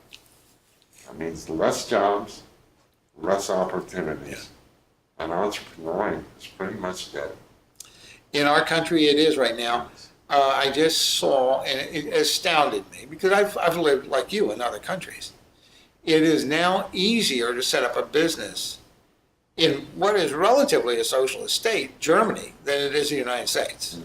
that means less jobs, less opportunities. And entrepreneuring is pretty much dead. In our country, it is right now. I just saw, and it astounded me, because I've lived like you in other countries. It is now easier to set up a business in what is relatively a socialist state, Germany, than it is the United States.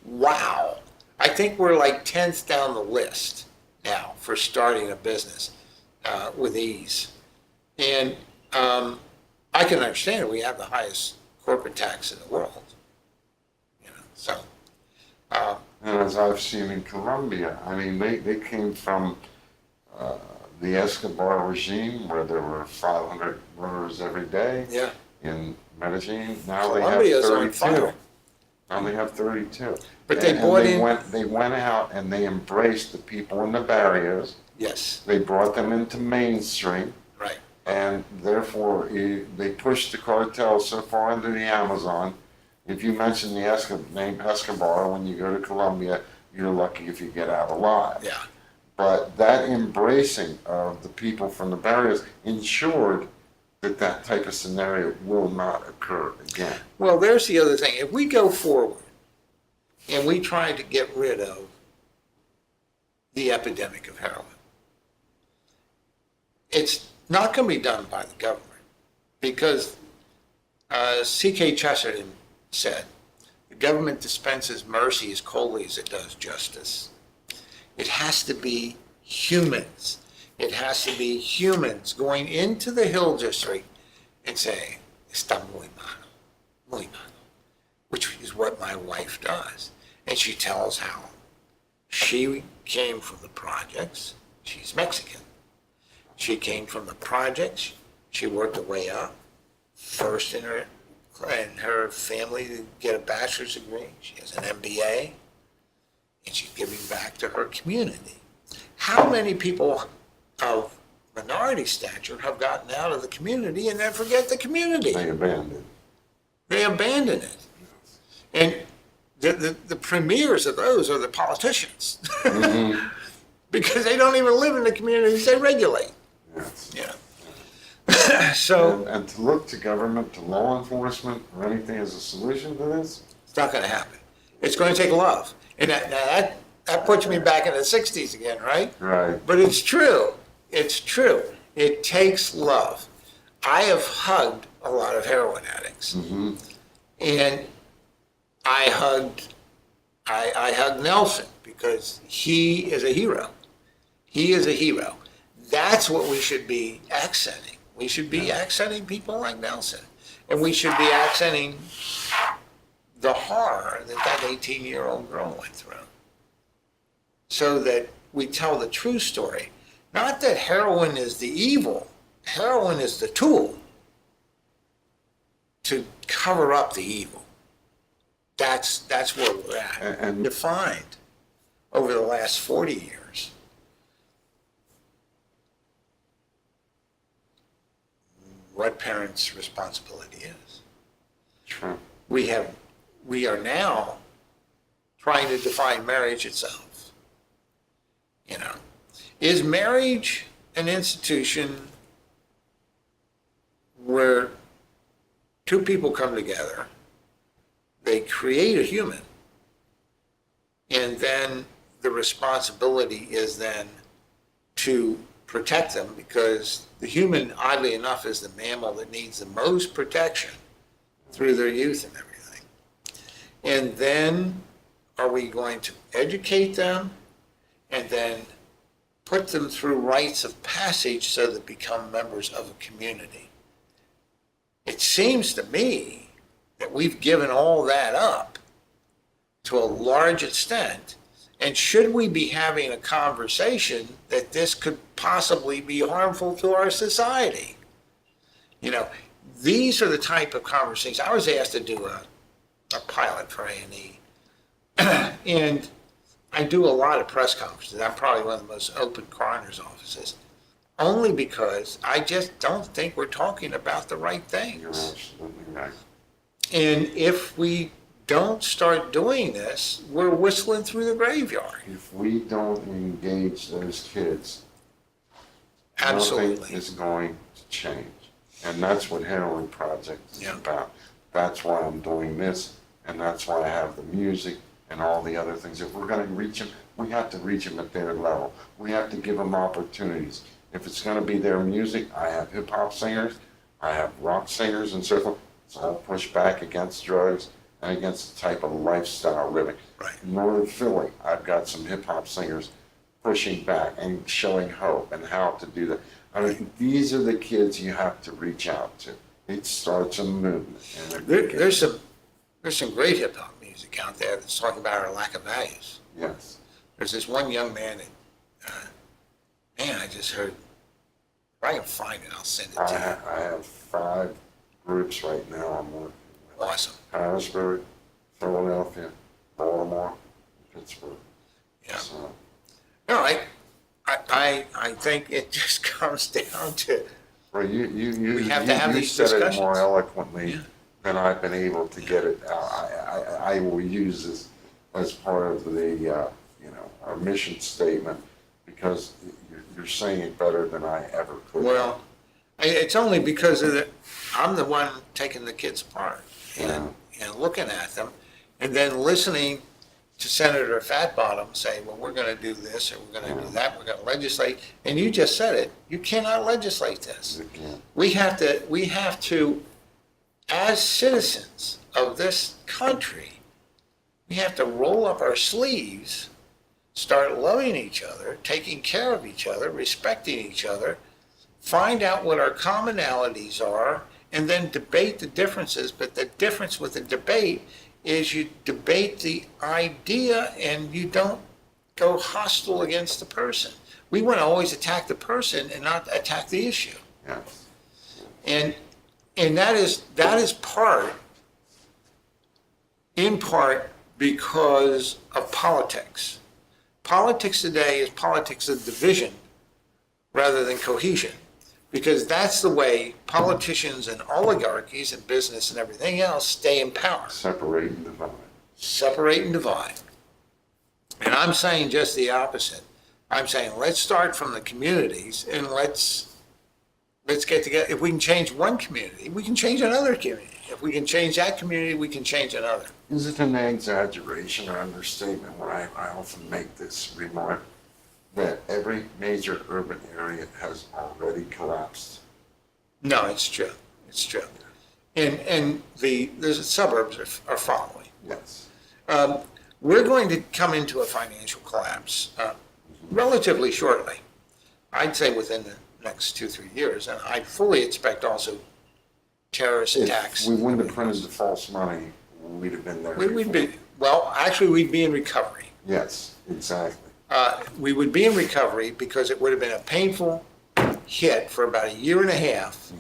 Wow. I think we're like 10th down the list now for starting a business with ease. And I can understand it. We have the highest corporate tax in the world. So. And as I've seen in Colombia, I mean, they came from the Escobar regime where there were 500 murders every day. Yeah. In Medellin, now Colombia's they on have fire. 32. Now they have 32. But they And bought they in. they went out and they embraced the people in the barrios. Yes, They brought them into mainstream, right. and therefore they pushed the cartel so far into the Amazon. If you mention the name Escobar when you go to Colombia, you're lucky if you get out alive. Yeah. But that embracing of the people from the barriers ensured that that type of scenario will not occur again. Well, there's the other thing. If we go forward and we try to get rid of the epidemic of heroin, it's not going to be done by the government, because C.K. Chesterton said, the government dispenses mercy as coldly as it does justice. It has to be humans. It has to be humans going into the Hill District and saying, está muy malo, which is what my wife does. And she tells how she came from the projects. She's Mexican. She came from the projects. She worked her way up, first in her family to get a bachelor's degree. She has an MBA, and she's giving back to her community. How many people of minority stature have gotten out of the community and then forget the community? They abandoned. They abandon it. And the premiers of those are the politicians. Mm-hmm. Because they don't even live in the communities they regulate. Yes. Yeah. So And to look to government, to law enforcement, or anything as a solution to this? it's not going to happen. It's going to take love. And that puts me back in the 60s again, right? Right. But it's true. It's true. It takes love. I have hugged a lot of heroin addicts. Mm-hmm. And I hugged Nelson because he is a hero. He is a hero. That's what we should be accenting. We should be accenting people like Nelson. And we should be accenting the horror that 18-year-old girl went through. So that we tell the true story. Not that heroin is the evil. Heroin is the tool to cover up the evil. That's where we're at. And Defined over the last 40 years. What parents' responsibility is. True. We are now trying to define marriage itself. Is marriage an institution where two people come together, they create a human, and then the responsibility is then to protect them, because the human, oddly enough, is the mammal that needs the most protection through their youth and everything. And then are we going to educate them and then put them through rites of passage so they become members of a community? It seems to me that we've given all that up to a large extent. And should we be having a conversation that this could possibly be harmful to our society? These are the type of conversations. I was asked to do a pilot for A&E. And I do a lot of press conferences. I'm probably one of the most open coroner's offices. only because I just don't think we're talking about the right You're things. absolutely right. And if we don't start doing this, we're whistling through the graveyard. If we don't engage those kids, Absolutely. nothing is going to change. And that's what Heroin Project is Yeah. about. That's why I'm doing this, and that's why I have the music and all the other things. If we're going to reach them, we have to reach them at their level. We have to give them opportunities. If it's going to be their music, I have hip-hop singers, I have rock singers and so forth. It's all pushed back against drugs and against the type of lifestyle living. Right. In Northern Philly, I've got some hip-hop singers pushing back and showing hope and how to do that. I mean, these are the kids you have to reach out to. It starts a movement. And There's some great hip hop music out there that's talking about our lack of values. Yes. There's this one young man that, man, I just heard. If I can find it, I'll send it to you. I have 5 groups right now I'm working with. Awesome. Harrisburg, Philadelphia, Baltimore, Pittsburgh. Yeah. So, No, I think it just comes down to, well, you We have to have you these said it discussions. more eloquently Yeah. than I've been able to get it out. I will use this as part of the, our mission statement, because you're saying it better than I ever could. well, it's only because of I'm the one taking the kids apart Yeah. and looking at them, and then listening to Senator Fatbottom say, well, we're going to do this, or we're going to do that, we're going to legislate. And you just said it, you cannot legislate this. You can't. We have to, as citizens of this country, we have to roll up our sleeves, start loving each other, taking care of each other, respecting each other, find out what our commonalities are, and then debate the differences. But the difference with the debate is you debate the idea and you don't go hostile against the person. We want to always attack the person and not attack the issue. Yes. And that is in part because of politics. Politics today is politics of division rather than cohesion, because that's the way politicians and oligarchies and business and everything else stay in power. Separate and divide. Separate and divide. And I'm saying just the opposite. I'm saying let's start from the communities and let's get together. If we can change one community, we can change another community. If we can change that community, we can change another. Is it an exaggeration or understatement when I often make this remark that every major urban area has already collapsed? No, it's true. It's true. And the suburbs are following. Yes. We're going to come into a financial collapse relatively shortly. I'd say within the next 2-3 years, and I fully expect also terrorist attacks. If we wouldn't have printed the false money, we'd have been there. We'd before. we'd be in recovery. Yes, exactly. We would be in recovery because it would have been a painful hit for about 1.5 years,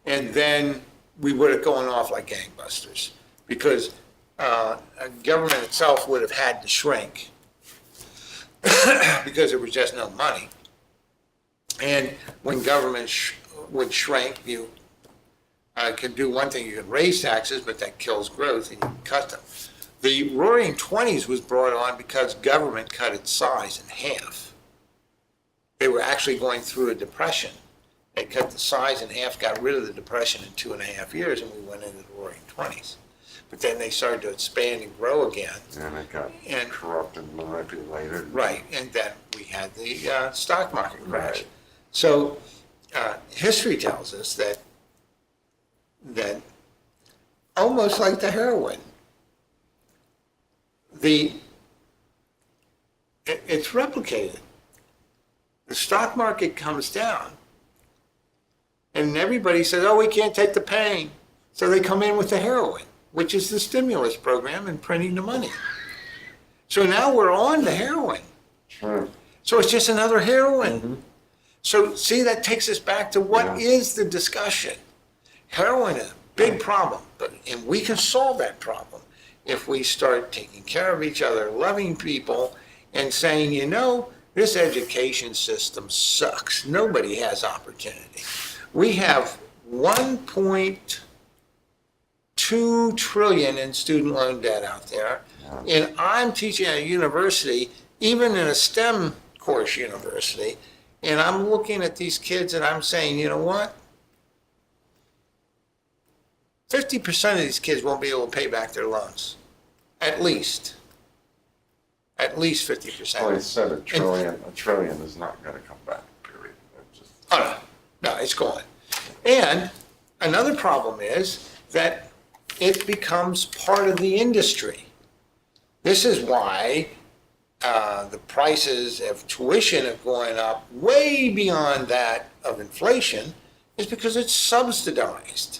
and then we would have gone off like gangbusters because government itself would have had to shrink because there was just no money. And when government would shrink, you could do one thing, you could raise taxes, but that kills growth and you can cut them. The Roaring '20s was brought on because government cut its size in half. They were actually going through a depression. They cut the size in half, got rid of the depression in 2.5 years, and we went into the Roaring '20s. But then they started to expand and grow again. And it got And- corrupted and manipulated. Right, and then we had the stock market crash. Right. So history tells us that almost like the heroin, it's replicated. The stock market comes down, and everybody says, "Oh, we can't take the pain," so they come in with the heroin, which is the stimulus program and printing the money. So now we're on the heroin. Sure. So it's just another heroin. So see, that takes us back to what is the discussion. Heroin is a big problem, and we can solve that problem if we start taking care of each other, loving people, and saying, this education system sucks. Nobody has opportunity. We have 1.2 trillion in student loan debt out there. And I'm teaching at a university, even in a STEM course university, and I'm looking at these kids and I'm saying, you know what? 50% of these kids won't be able to pay back their loans. At least. At least 50%. Well, he said a trillion is not gonna come back, period. That's just- Oh, no, it's gone. And another problem is that it becomes part of the industry. This is why the prices of tuition have gone up way beyond that of inflation, is because it's subsidized.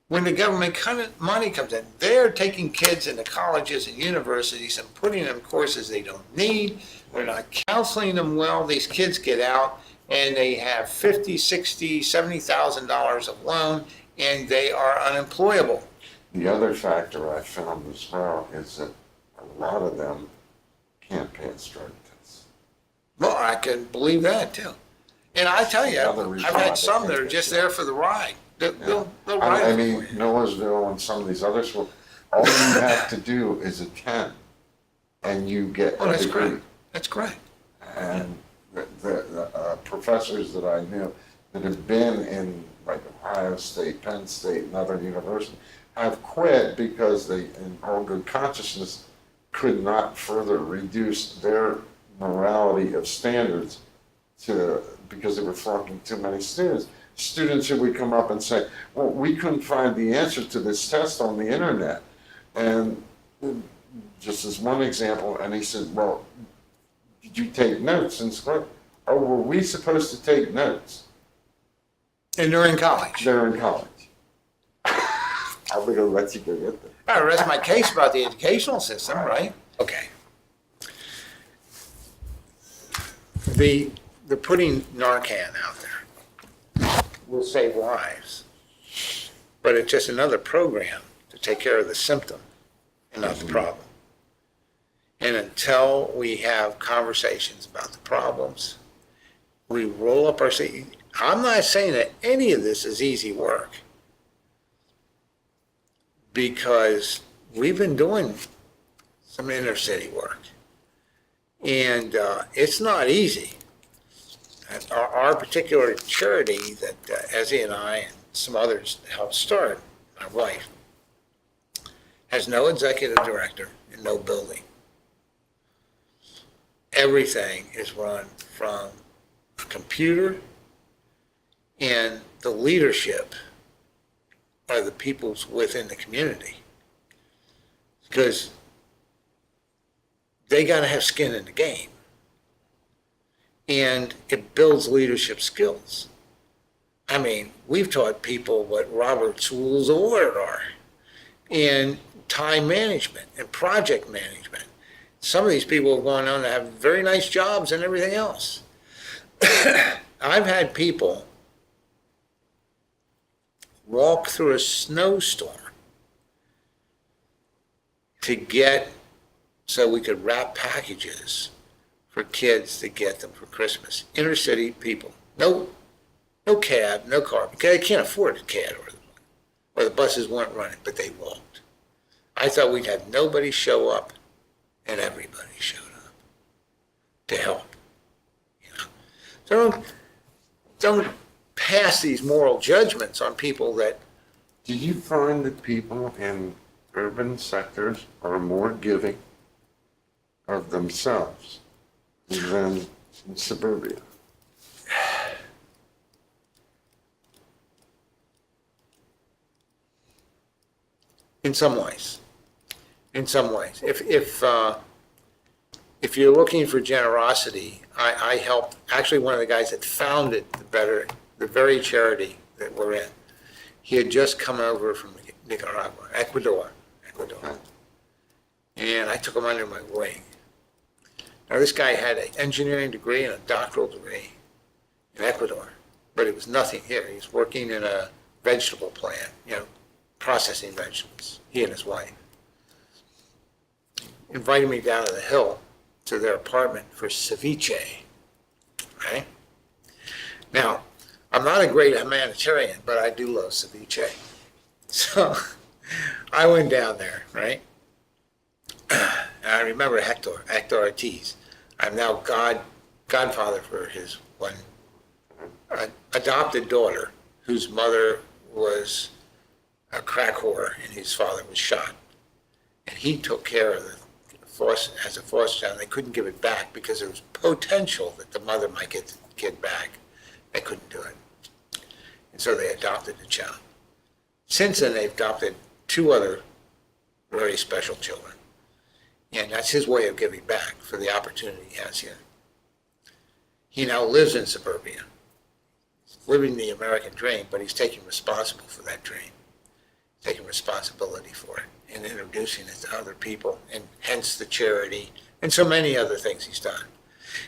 When the government money comes in, they're taking kids into colleges and universities and putting them in courses they don't need. They're not counseling them well. These kids get out and they have $50,000, $60,000, $70,000 of loan, and they are unemployable. The other factor I found as well is that a lot of them can't pass drug tests. Well, I can believe that too. And I tell you, I've had some that are just there for the ride. They'll ride I it mean, for you. Millersville and some of these other schools, all you have to do is attend and you get Oh, a that's degree. great. That's great. And the professors that I knew that have been in like Ohio State, Penn State, and other universities have quit because they, in all good consciousness, could not further reduce their morality of standards because they were flunking too many students. Students who would come up and say, well, we couldn't find the answer to this test on the internet. And just as one example, and he said, well, did you take notes in school? Oh, were we supposed to take notes? And they're in college. They're in college. I'm going to let you go get them. I rest my case about the educational system, right? Okay. They're putting Narcan out there. Will save lives. But it's just another program to take care of the symptom and not the problem. And until we have conversations about the problems, we roll up our sleeves. I'm not saying that any of this is easy work, because we've been doing some inner city work. And it's not easy. Our particular charity that Ezzy and I and some others helped start, my wife, has no executive director and no building. Everything is run from a computer, and the leadership are the people within the community. Because they got to have skin in the game. And it builds leadership skills. I mean, we've taught people what Robert's Rules of Order are, and time management and project management. Some of these people have gone on to have very nice jobs and everything else. I've had people walk through a snowstorm to get so we could wrap packages for kids to get them for Christmas. Inner city people. No cab, no car, because they can't afford a cab, or the buses weren't running, but they walked. I thought we'd have nobody show up, and everybody showed up to help. You know, so don't pass these moral judgments on people that. Do you find that people in urban sectors are more giving of themselves than in suburbia? In some ways. If you're looking for generosity, I helped, actually one of the guys that founded the very charity that we're in. He had just come over from Nicaragua, Ecuador. And I took him under my wing. Now this guy had an engineering degree and a doctoral degree in Ecuador, but it was nothing here. He was working in a vegetable plant, processing vegetables, he and his wife. Invited me down to the hill to their apartment for ceviche, right? Now, I'm not a great humanitarian, but I do love ceviche. So I went down there, right? And I remember Hector Ortiz. I'm now godfather for his one adopted daughter, whose mother was a crack whore and his father was shot. And he took care of the as a foster child. They couldn't give it back because there was potential that the mother might get the kid back. They couldn't do it. And so they adopted the child. Since then, they've adopted 2 other very special children. And that's his way of giving back for the opportunity he has here. He now lives in suburbia, living the American dream, but he's taking responsible for that dream, taking responsibility for it, and introducing it to other people, and hence the charity, and so many other things he's done.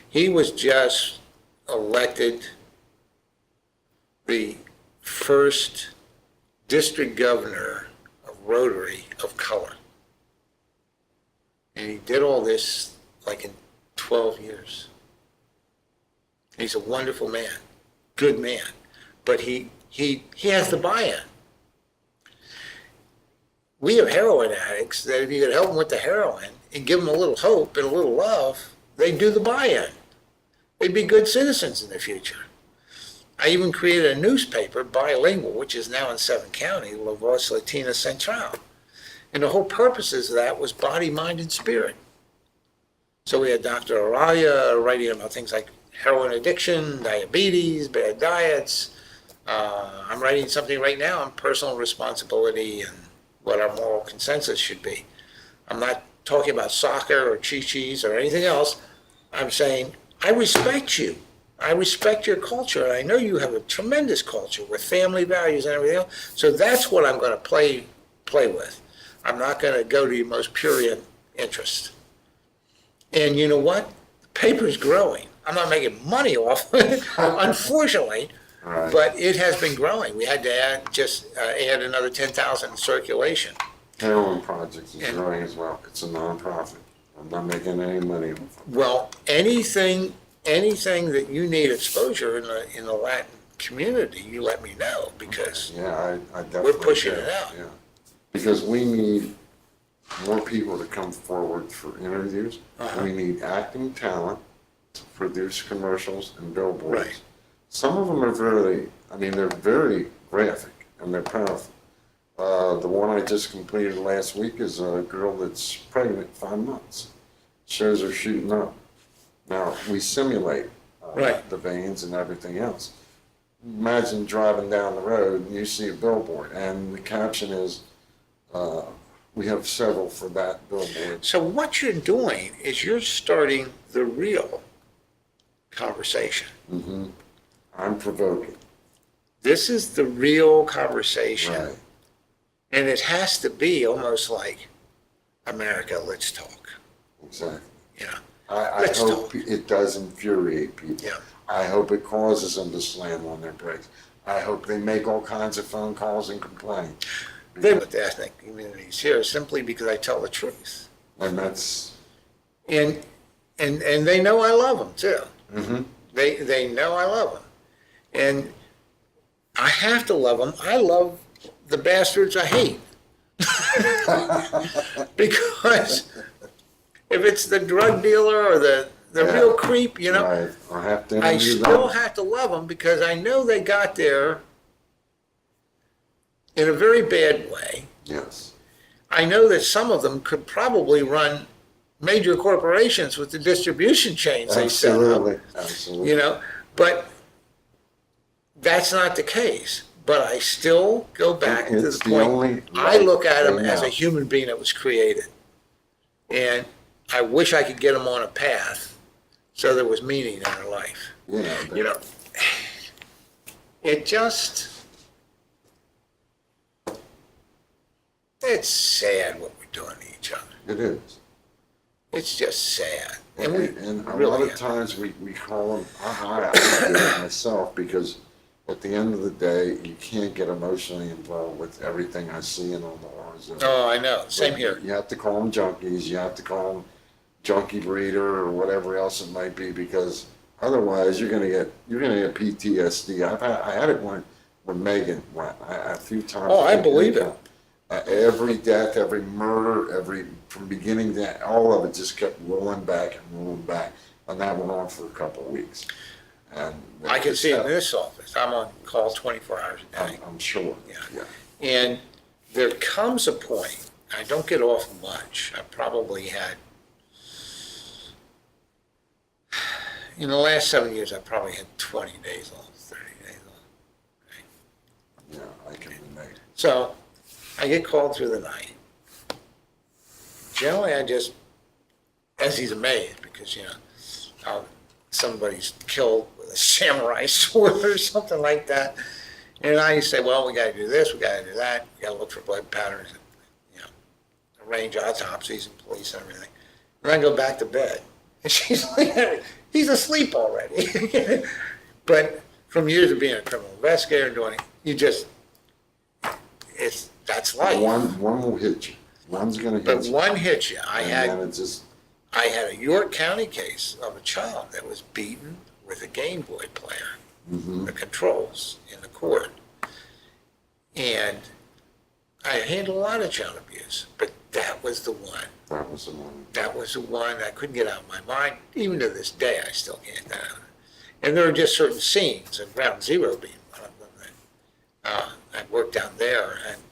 He was just elected the first district governor of Rotary of color. And he did all this like in 12 years. He's a wonderful man, good man, but he has the buy-in. We have heroin addicts that if you could help them with the heroin and give them a little hope and a little love, they'd do the buy-in. They'd be good citizens in the future. I even created a newspaper, bilingual, which is now in 7 counties, La Voz Latina Central. And the whole purposes of that was body, mind, and spirit. So we had Dr. Araya writing about things like heroin addiction, diabetes, bad diets. I'm writing something right now on personal responsibility and what our moral consensus should be. I'm not talking about soccer or chi-chis or anything else. I'm saying, I respect you. I respect your culture, and I know you have a tremendous culture with family values and everything else. So that's what I'm going to play with. I'm not going to go to your most prurient interest. And you know what? The paper's growing. I'm not making money off of it, unfortunately, Right. but it has been growing. We had to add another 10,000 in circulation. Heroin Projects is And- growing as well. It's a nonprofit. I'm not making any money off of it. Well, anything that you need exposure in the Latin community, you let me know, because Yeah, I definitely. we're pushing do, it out. Yeah. Because we need more people to come forward for interviews. Uh-huh. We need acting talent to produce commercials and billboards. Right. Some of them are they're very graphic and they're powerful. The one I just completed last week is a girl that's pregnant 5 months. Shows her shooting up. Now, we simulate Right. the veins and everything else. Imagine driving down the road and you see a billboard and the caption is, we have several for that billboard. So what you're doing is you're starting the real conversation. Mm-hmm. I'm provoking. This is the real conversation. Right. And it has to be almost like, America, let's talk. Exactly. You know? I Let's hope talk. it does infuriate people. Yeah. I hope it causes them to slam on their brakes. I hope they make all kinds of phone calls and complain. They with the ethnic communities here simply because I tell the truth. And that's, And they know I love them too. mm-hmm. They know I love them. And I have to love them. I love the bastards I hate. Because if it's the drug dealer or the Yeah. real creep, you know, Right. I have to I interview still them. have to love them because I know they got there in a very bad way. Yes. I know that some of them could probably run major corporations with the distribution chains they set up. Absolutely. Absolutely. You know, but that's not the case. But I still go back to It's the the point, only I look at right him as a now. human being that was created. And I wish I could get him on a path so there was meaning in their life. You know, it just, it's sad what we're doing to each other. It is. It's just sad. And, we and a really lot of have. times we call them, I do it myself, because at the end of the day, you can't get emotionally involved with everything I see and on the laws. Oh, I know. Same here. You have to call them junkies, you have to call them junkie breeder or whatever else it might be, because otherwise you're gonna get PTSD. I had it when Megan went a few times. Oh, I believe it. Every death, every murder, from beginning to end, all of it just kept rolling back and rolling back, and that went on for a couple of weeks. And I can see it in this office. I'm on call 24 hours a day. I'm sure. Yeah. And there comes a point, I don't get off much. I probably had, in the last 7 years, I probably had 20 days off, 30 days off. Okay. Yeah, I can relate. So I get called through the night. Generally, I just, as he's amazed, because, somebody's killed with a samurai sword or something like that. And I say, well, we got to do this, we got to do that, we got to look for blood patterns, arrange autopsies and police and everything. And I go back to bed. And she's like, he's asleep already. But from years of being a criminal investigator and doing it, that's life. One will hit you. One's going to hit But you. one hit you. I had Then a York County case of a child that was beaten with a Game Boy player, the controls in the court. And I handled a lot of child abuse, but that was the one. That was the one. That was the one I couldn't get out of my mind. Even to this day, I still can't get out of it. And there are just certain scenes, and Ground Zero being one of them, that I worked down there, and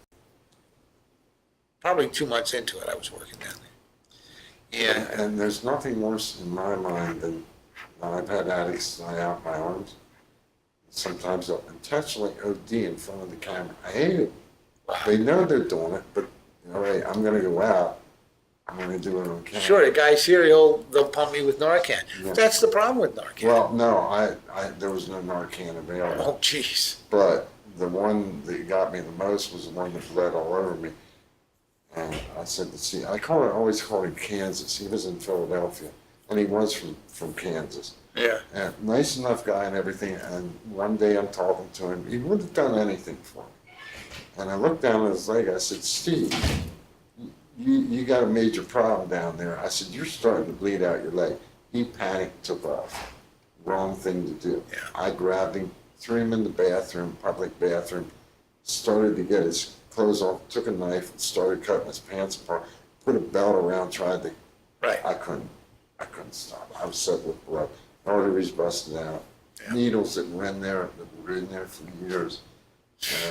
probably 2 months into it, I was working down there. And there's nothing worse in my mind than I've had addicts tie out my arms. Sometimes they'll intentionally OD in front of the camera. I hate it. Wow. They know they're doing it, but hey, I'm going to go out. I'm going to do it on camera. Sure, the guys here, they'll pump me with Narcan. Yeah. That's the problem with Narcan. Well, no, there was no Narcan available. Oh, jeez. But the one that got me the most was the one that bled all over me. And I said, see, always called him Kansas. He was in Philadelphia, and he was from Kansas. Yeah. And nice enough guy and everything. And one day I'm talking to him. He would have done anything for me. And I looked down at his leg. I said, Steve, you got a major problem down there. I said, you're starting to bleed out your leg. He panicked, took off. Wrong thing to do. Yeah. I grabbed him, threw him in the bathroom, public bathroom, started to get his clothes off, took a knife and started cutting his pants apart, put a belt around, tried to. Right. I couldn't stop. I was soaked with blood. Arteries busted out. Yeah. Needles that were in there for years.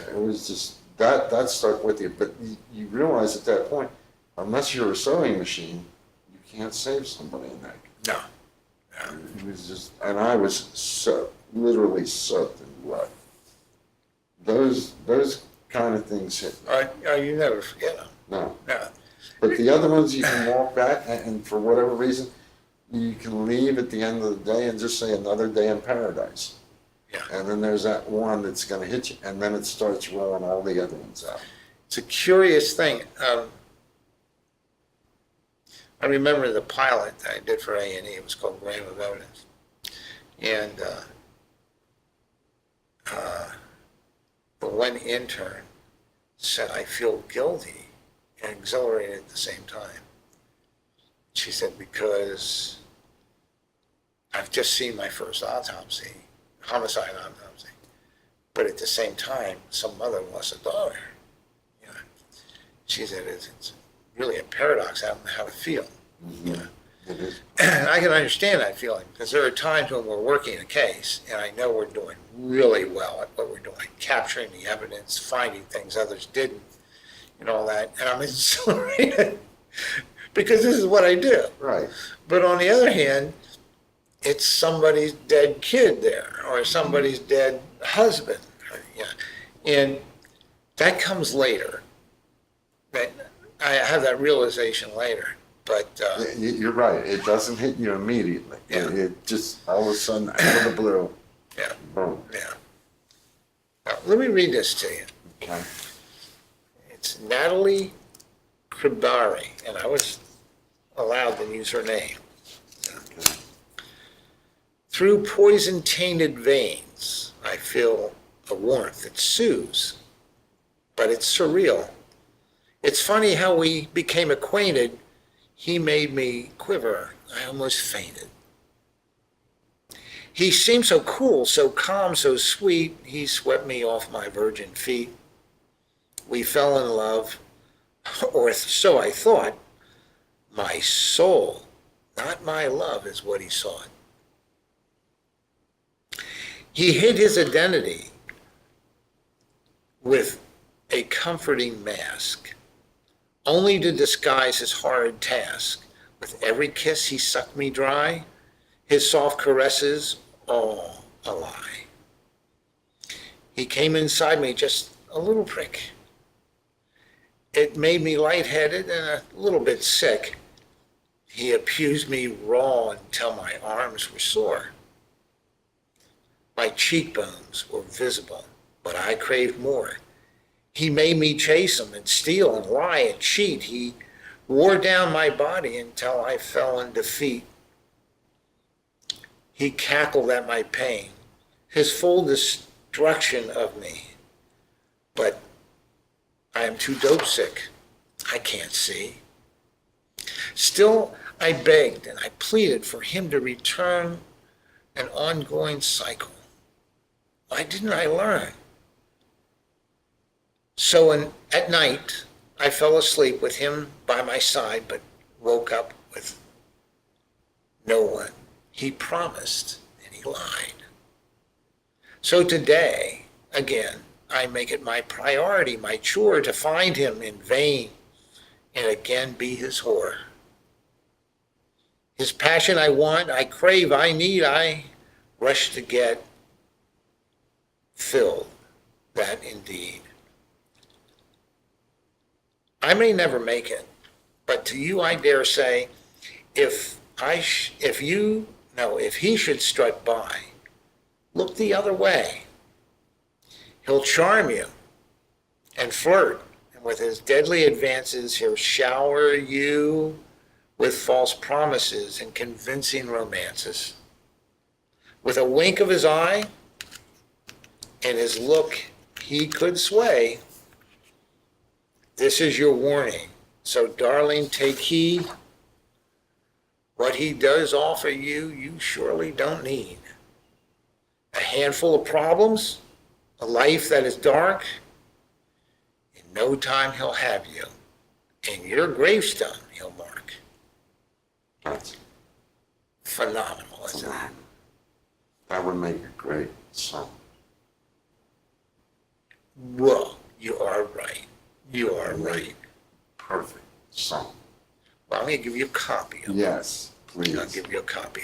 It was just, that stuck with you. But you realize at that point, unless you're a sewing machine, you can't save somebody in that. No. It was just, and I was literally soaked in blood. Those kind of things hit me. You never forget them. No. No. But the other ones you can walk back, and for whatever reason, you can leave at the end of the day and just say another day in paradise. Yeah. And then there's that one that's going to hit you, and then it starts rolling all the other ones out. It's a curious thing. I remember the pilot that I did for A&E. It was called Graham Hetrick. And the one intern said, I feel guilty and exhilarated at the same time. She said, because I've just seen my first autopsy, homicide autopsy, but at the same time, some mother lost a daughter. She said, it's really a paradox. I don't know how to feel. Mm-hmm. It is. And I can understand that feeling, because there are times when we're working a case, and I know we're doing really well at what we're doing, capturing the evidence, finding things others didn't, and all that, and I'm exhilarated because this is what I do. Right. But on the other hand, it's somebody's dead kid there, or somebody's dead husband, and that comes later. That I have that realization later. But you're right. It doesn't hit you immediately. Yeah. It just all of a sudden out of the blue. Yeah. Boom. Yeah. Now, let me read this to you. Okay. It's Natalie Kribari, and I was allowed to use her name. Okay. Through poison-tainted veins, I feel a warmth that soothes, but it's surreal. It's funny how we became acquainted. he made me quiver. I almost fainted. He seemed so cool, so calm, so sweet. He swept me off my virgin feet. We fell in love, or so I thought. My soul, not my love, is what he sought. He hid his identity with a comforting mask, only to disguise his horrid task. With every kiss he sucked me dry, his soft caresses all a lie. He came inside me just a little prick. It made me lightheaded and a little bit sick. He abused me raw until my arms were sore. My cheekbones were visible, but I craved more. He made me chase him and steal and lie and cheat. He wore down my body until I fell in defeat. He cackled at my pain, his full destruction of me. But I am too dope sick. I can't see. Still, I begged and I pleaded for him to return, an ongoing cycle. Why didn't I learn? So at night, I fell asleep with him by my side, but woke up with no one. He promised and he lied. So today, again, I make it my priority, my chore to find him in vain and again be his whore. His passion I want, I crave, I need, I rush to get filled, that indeed. I may never make it, but to you I dare say, if he should strut by, look the other way. He'll charm you and flirt, and with his deadly advances, he'll shower you with false promises and convincing romances. With a wink of his eye and his look, he could sway. This is your warning. So, darling, take heed. What he does offer you, you surely don't need. A handful of problems, a life that is dark. In no time he'll have you, and your gravestone he'll mark. That's Phenomenal, isn't it? phenomenal. That would make a great song. Well, you are right. You are right. Perfect song. Well, I'm going to give you a copy of it. Yes, please. I'll give you a copy.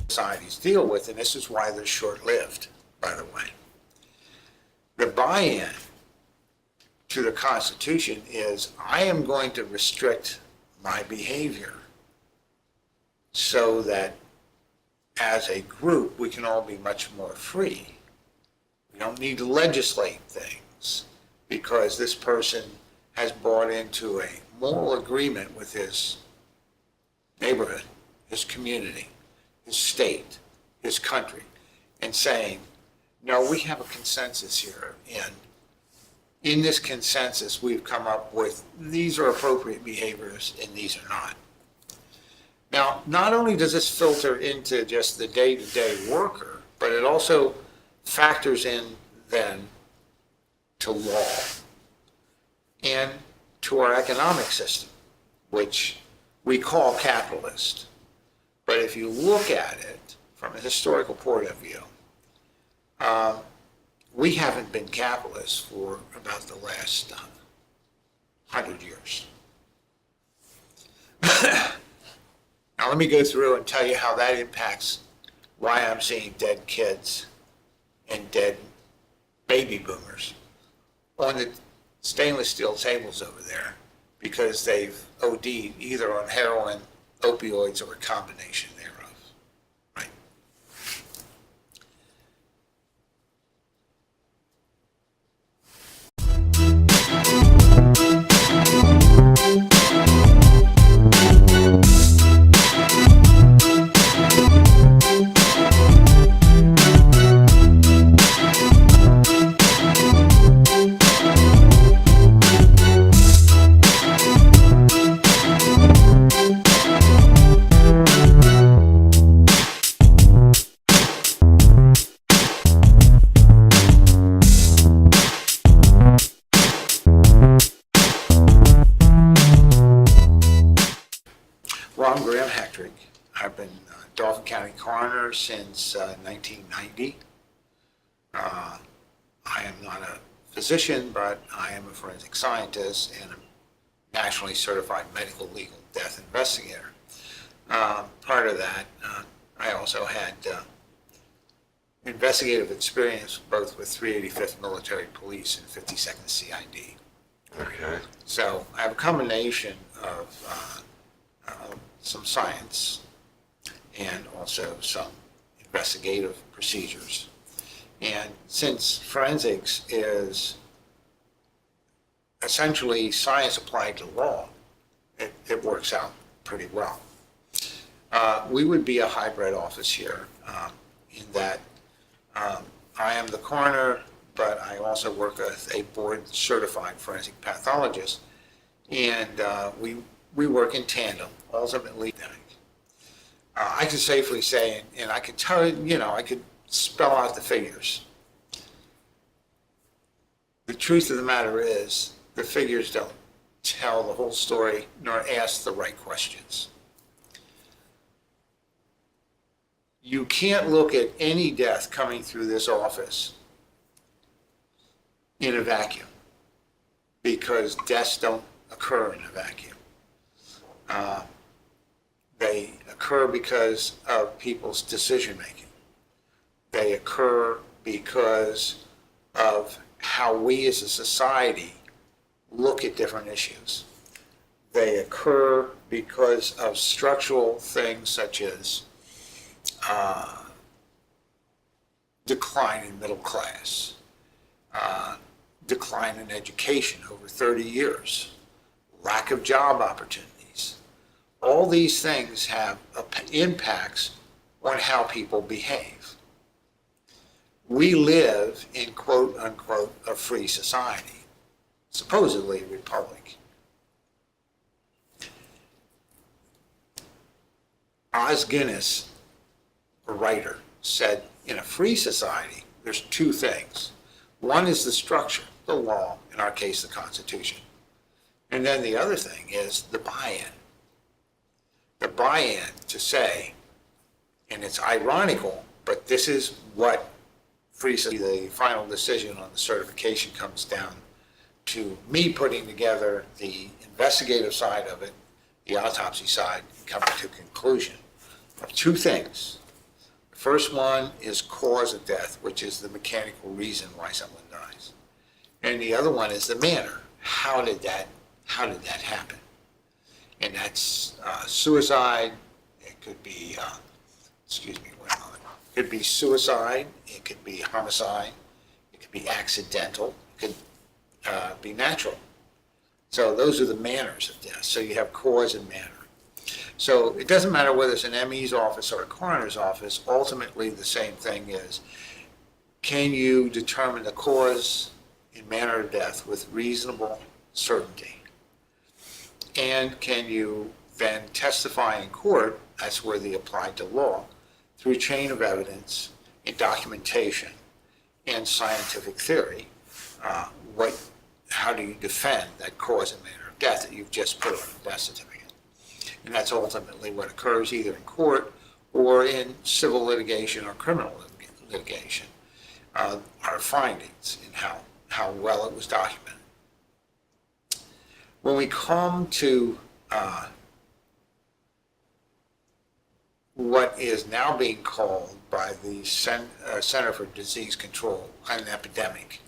Societies deal with, and this is why they're short-lived, by the way. The buy-in to the Constitution is I am going to restrict my behavior so that as a group, we can all be much more free. We don't need to legislate things because this person has bought into a moral agreement with his neighborhood, his community, his state, his country, and saying, no, we have a consensus here, and in this consensus, we've come up with these are appropriate behaviors and these are not. Now, not only does this filter into just the day-to-day worker, but it also factors in then to law and to our economic system, which we call capitalist. But if you look at it from a historical point of view, we haven't been capitalists for about the last 100 years. Now let me go through and tell you how that impacts why I'm seeing dead kids and dead baby boomers on the stainless steel tables over there because they've OD'd either on heroin, opioids, or a combination thereof, right? Well, I'm Graham Hetrick. I've been Dauphin County Coroner since 1990. I am not a physician, but I am a forensic scientist and a nationally certified medical legal death investigator. Part of that, I also had investigative experience both with 385th Military Police and 52nd CID. Okay. So I have a combination of some science and also some investigative procedures. And since forensics is essentially science applied to law, it works out pretty well. We would be a hybrid office here in that I am the coroner, but I also work as a board certified forensic pathologist, and we work in tandem, ultimately. I can safely say, and I can tell you, I could spell out the figures. The truth of the matter is, the figures don't tell the whole story nor ask the right questions. You can't look at any death coming through this office in a vacuum because deaths don't occur in a vacuum. They occur because of people's decision making. They occur because of how we as a society look at different issues. They occur because of structural things such as decline in middle class, decline in education over 30 years, lack of job opportunities. All these things have impacts on how people behave. We live in quote unquote a free society, supposedly a republic. Os Guinness, a writer, said in a free society, there's two things. One is the structure, the law, in our case, the Constitution. And then the other thing is the buy-in. The buy-in to say, and it's ironical, but this is what the final decision on the certification comes down to me putting together the investigative side of it, the autopsy side, and coming to a conclusion of two things. The first one is cause of death, which is the mechanical reason why someone dies. And the other one is the manner, how did that happen? And that's suicide. It could be, excuse me, wait a moment. It could be suicide. It could be homicide. It could be accidental. It could be natural. So those are the manners of death. So you have cause and manner. So it doesn't matter whether it's an ME's office or a coroner's office. Ultimately, the same thing is, can you determine the cause and manner of death with reasonable certainty? And can you then testify in court, that's where they apply to law, through a chain of evidence and documentation and scientific theory, how do you defend that cause and manner of death that you've just put on a death certificate? And that's ultimately what occurs either in court or in civil litigation or criminal litigation, our findings and how well it was documented. When we come to what is now being called by the Center for Disease Control an epidemic,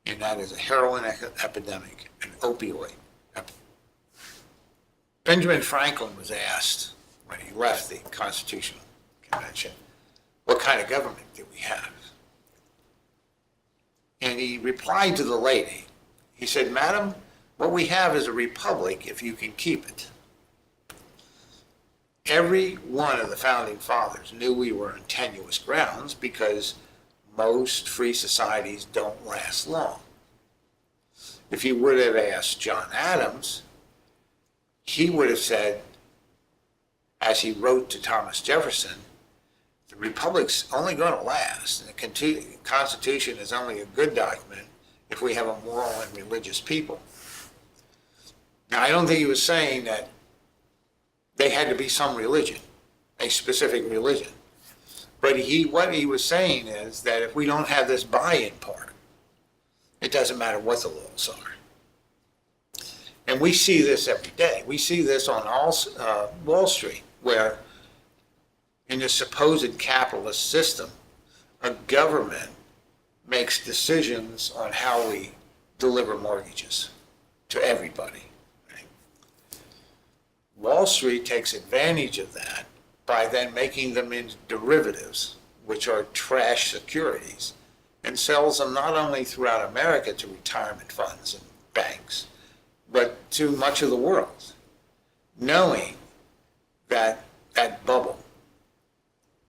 and that is a heroin epidemic, an opioid epidemic. Benjamin Franklin was asked when he left the Constitutional Convention, what kind of government do we have? And he replied to the lady, he said, "Madam, what we have is a republic if you can keep it." Every one of the founding fathers knew we were on tenuous grounds because most free societies don't last long. If you would have asked John Adams, he would have said, as he wrote to Thomas Jefferson, the republic's only going to last, and the Constitution is only a good document if we have a moral and religious people. Now, I don't think he was saying that they had to be some religion, a specific religion. But what he was saying is that if we don't have this buy-in part, it doesn't matter what the laws are. And we see this every day. We see this on Wall Street, where in this supposed capitalist system, a government makes decisions on how we deliver mortgages to everybody. Right? Wall Street takes advantage of that by then making them into derivatives, which are trash securities, and sells them not only throughout America to retirement funds and banks, but to much of the world, knowing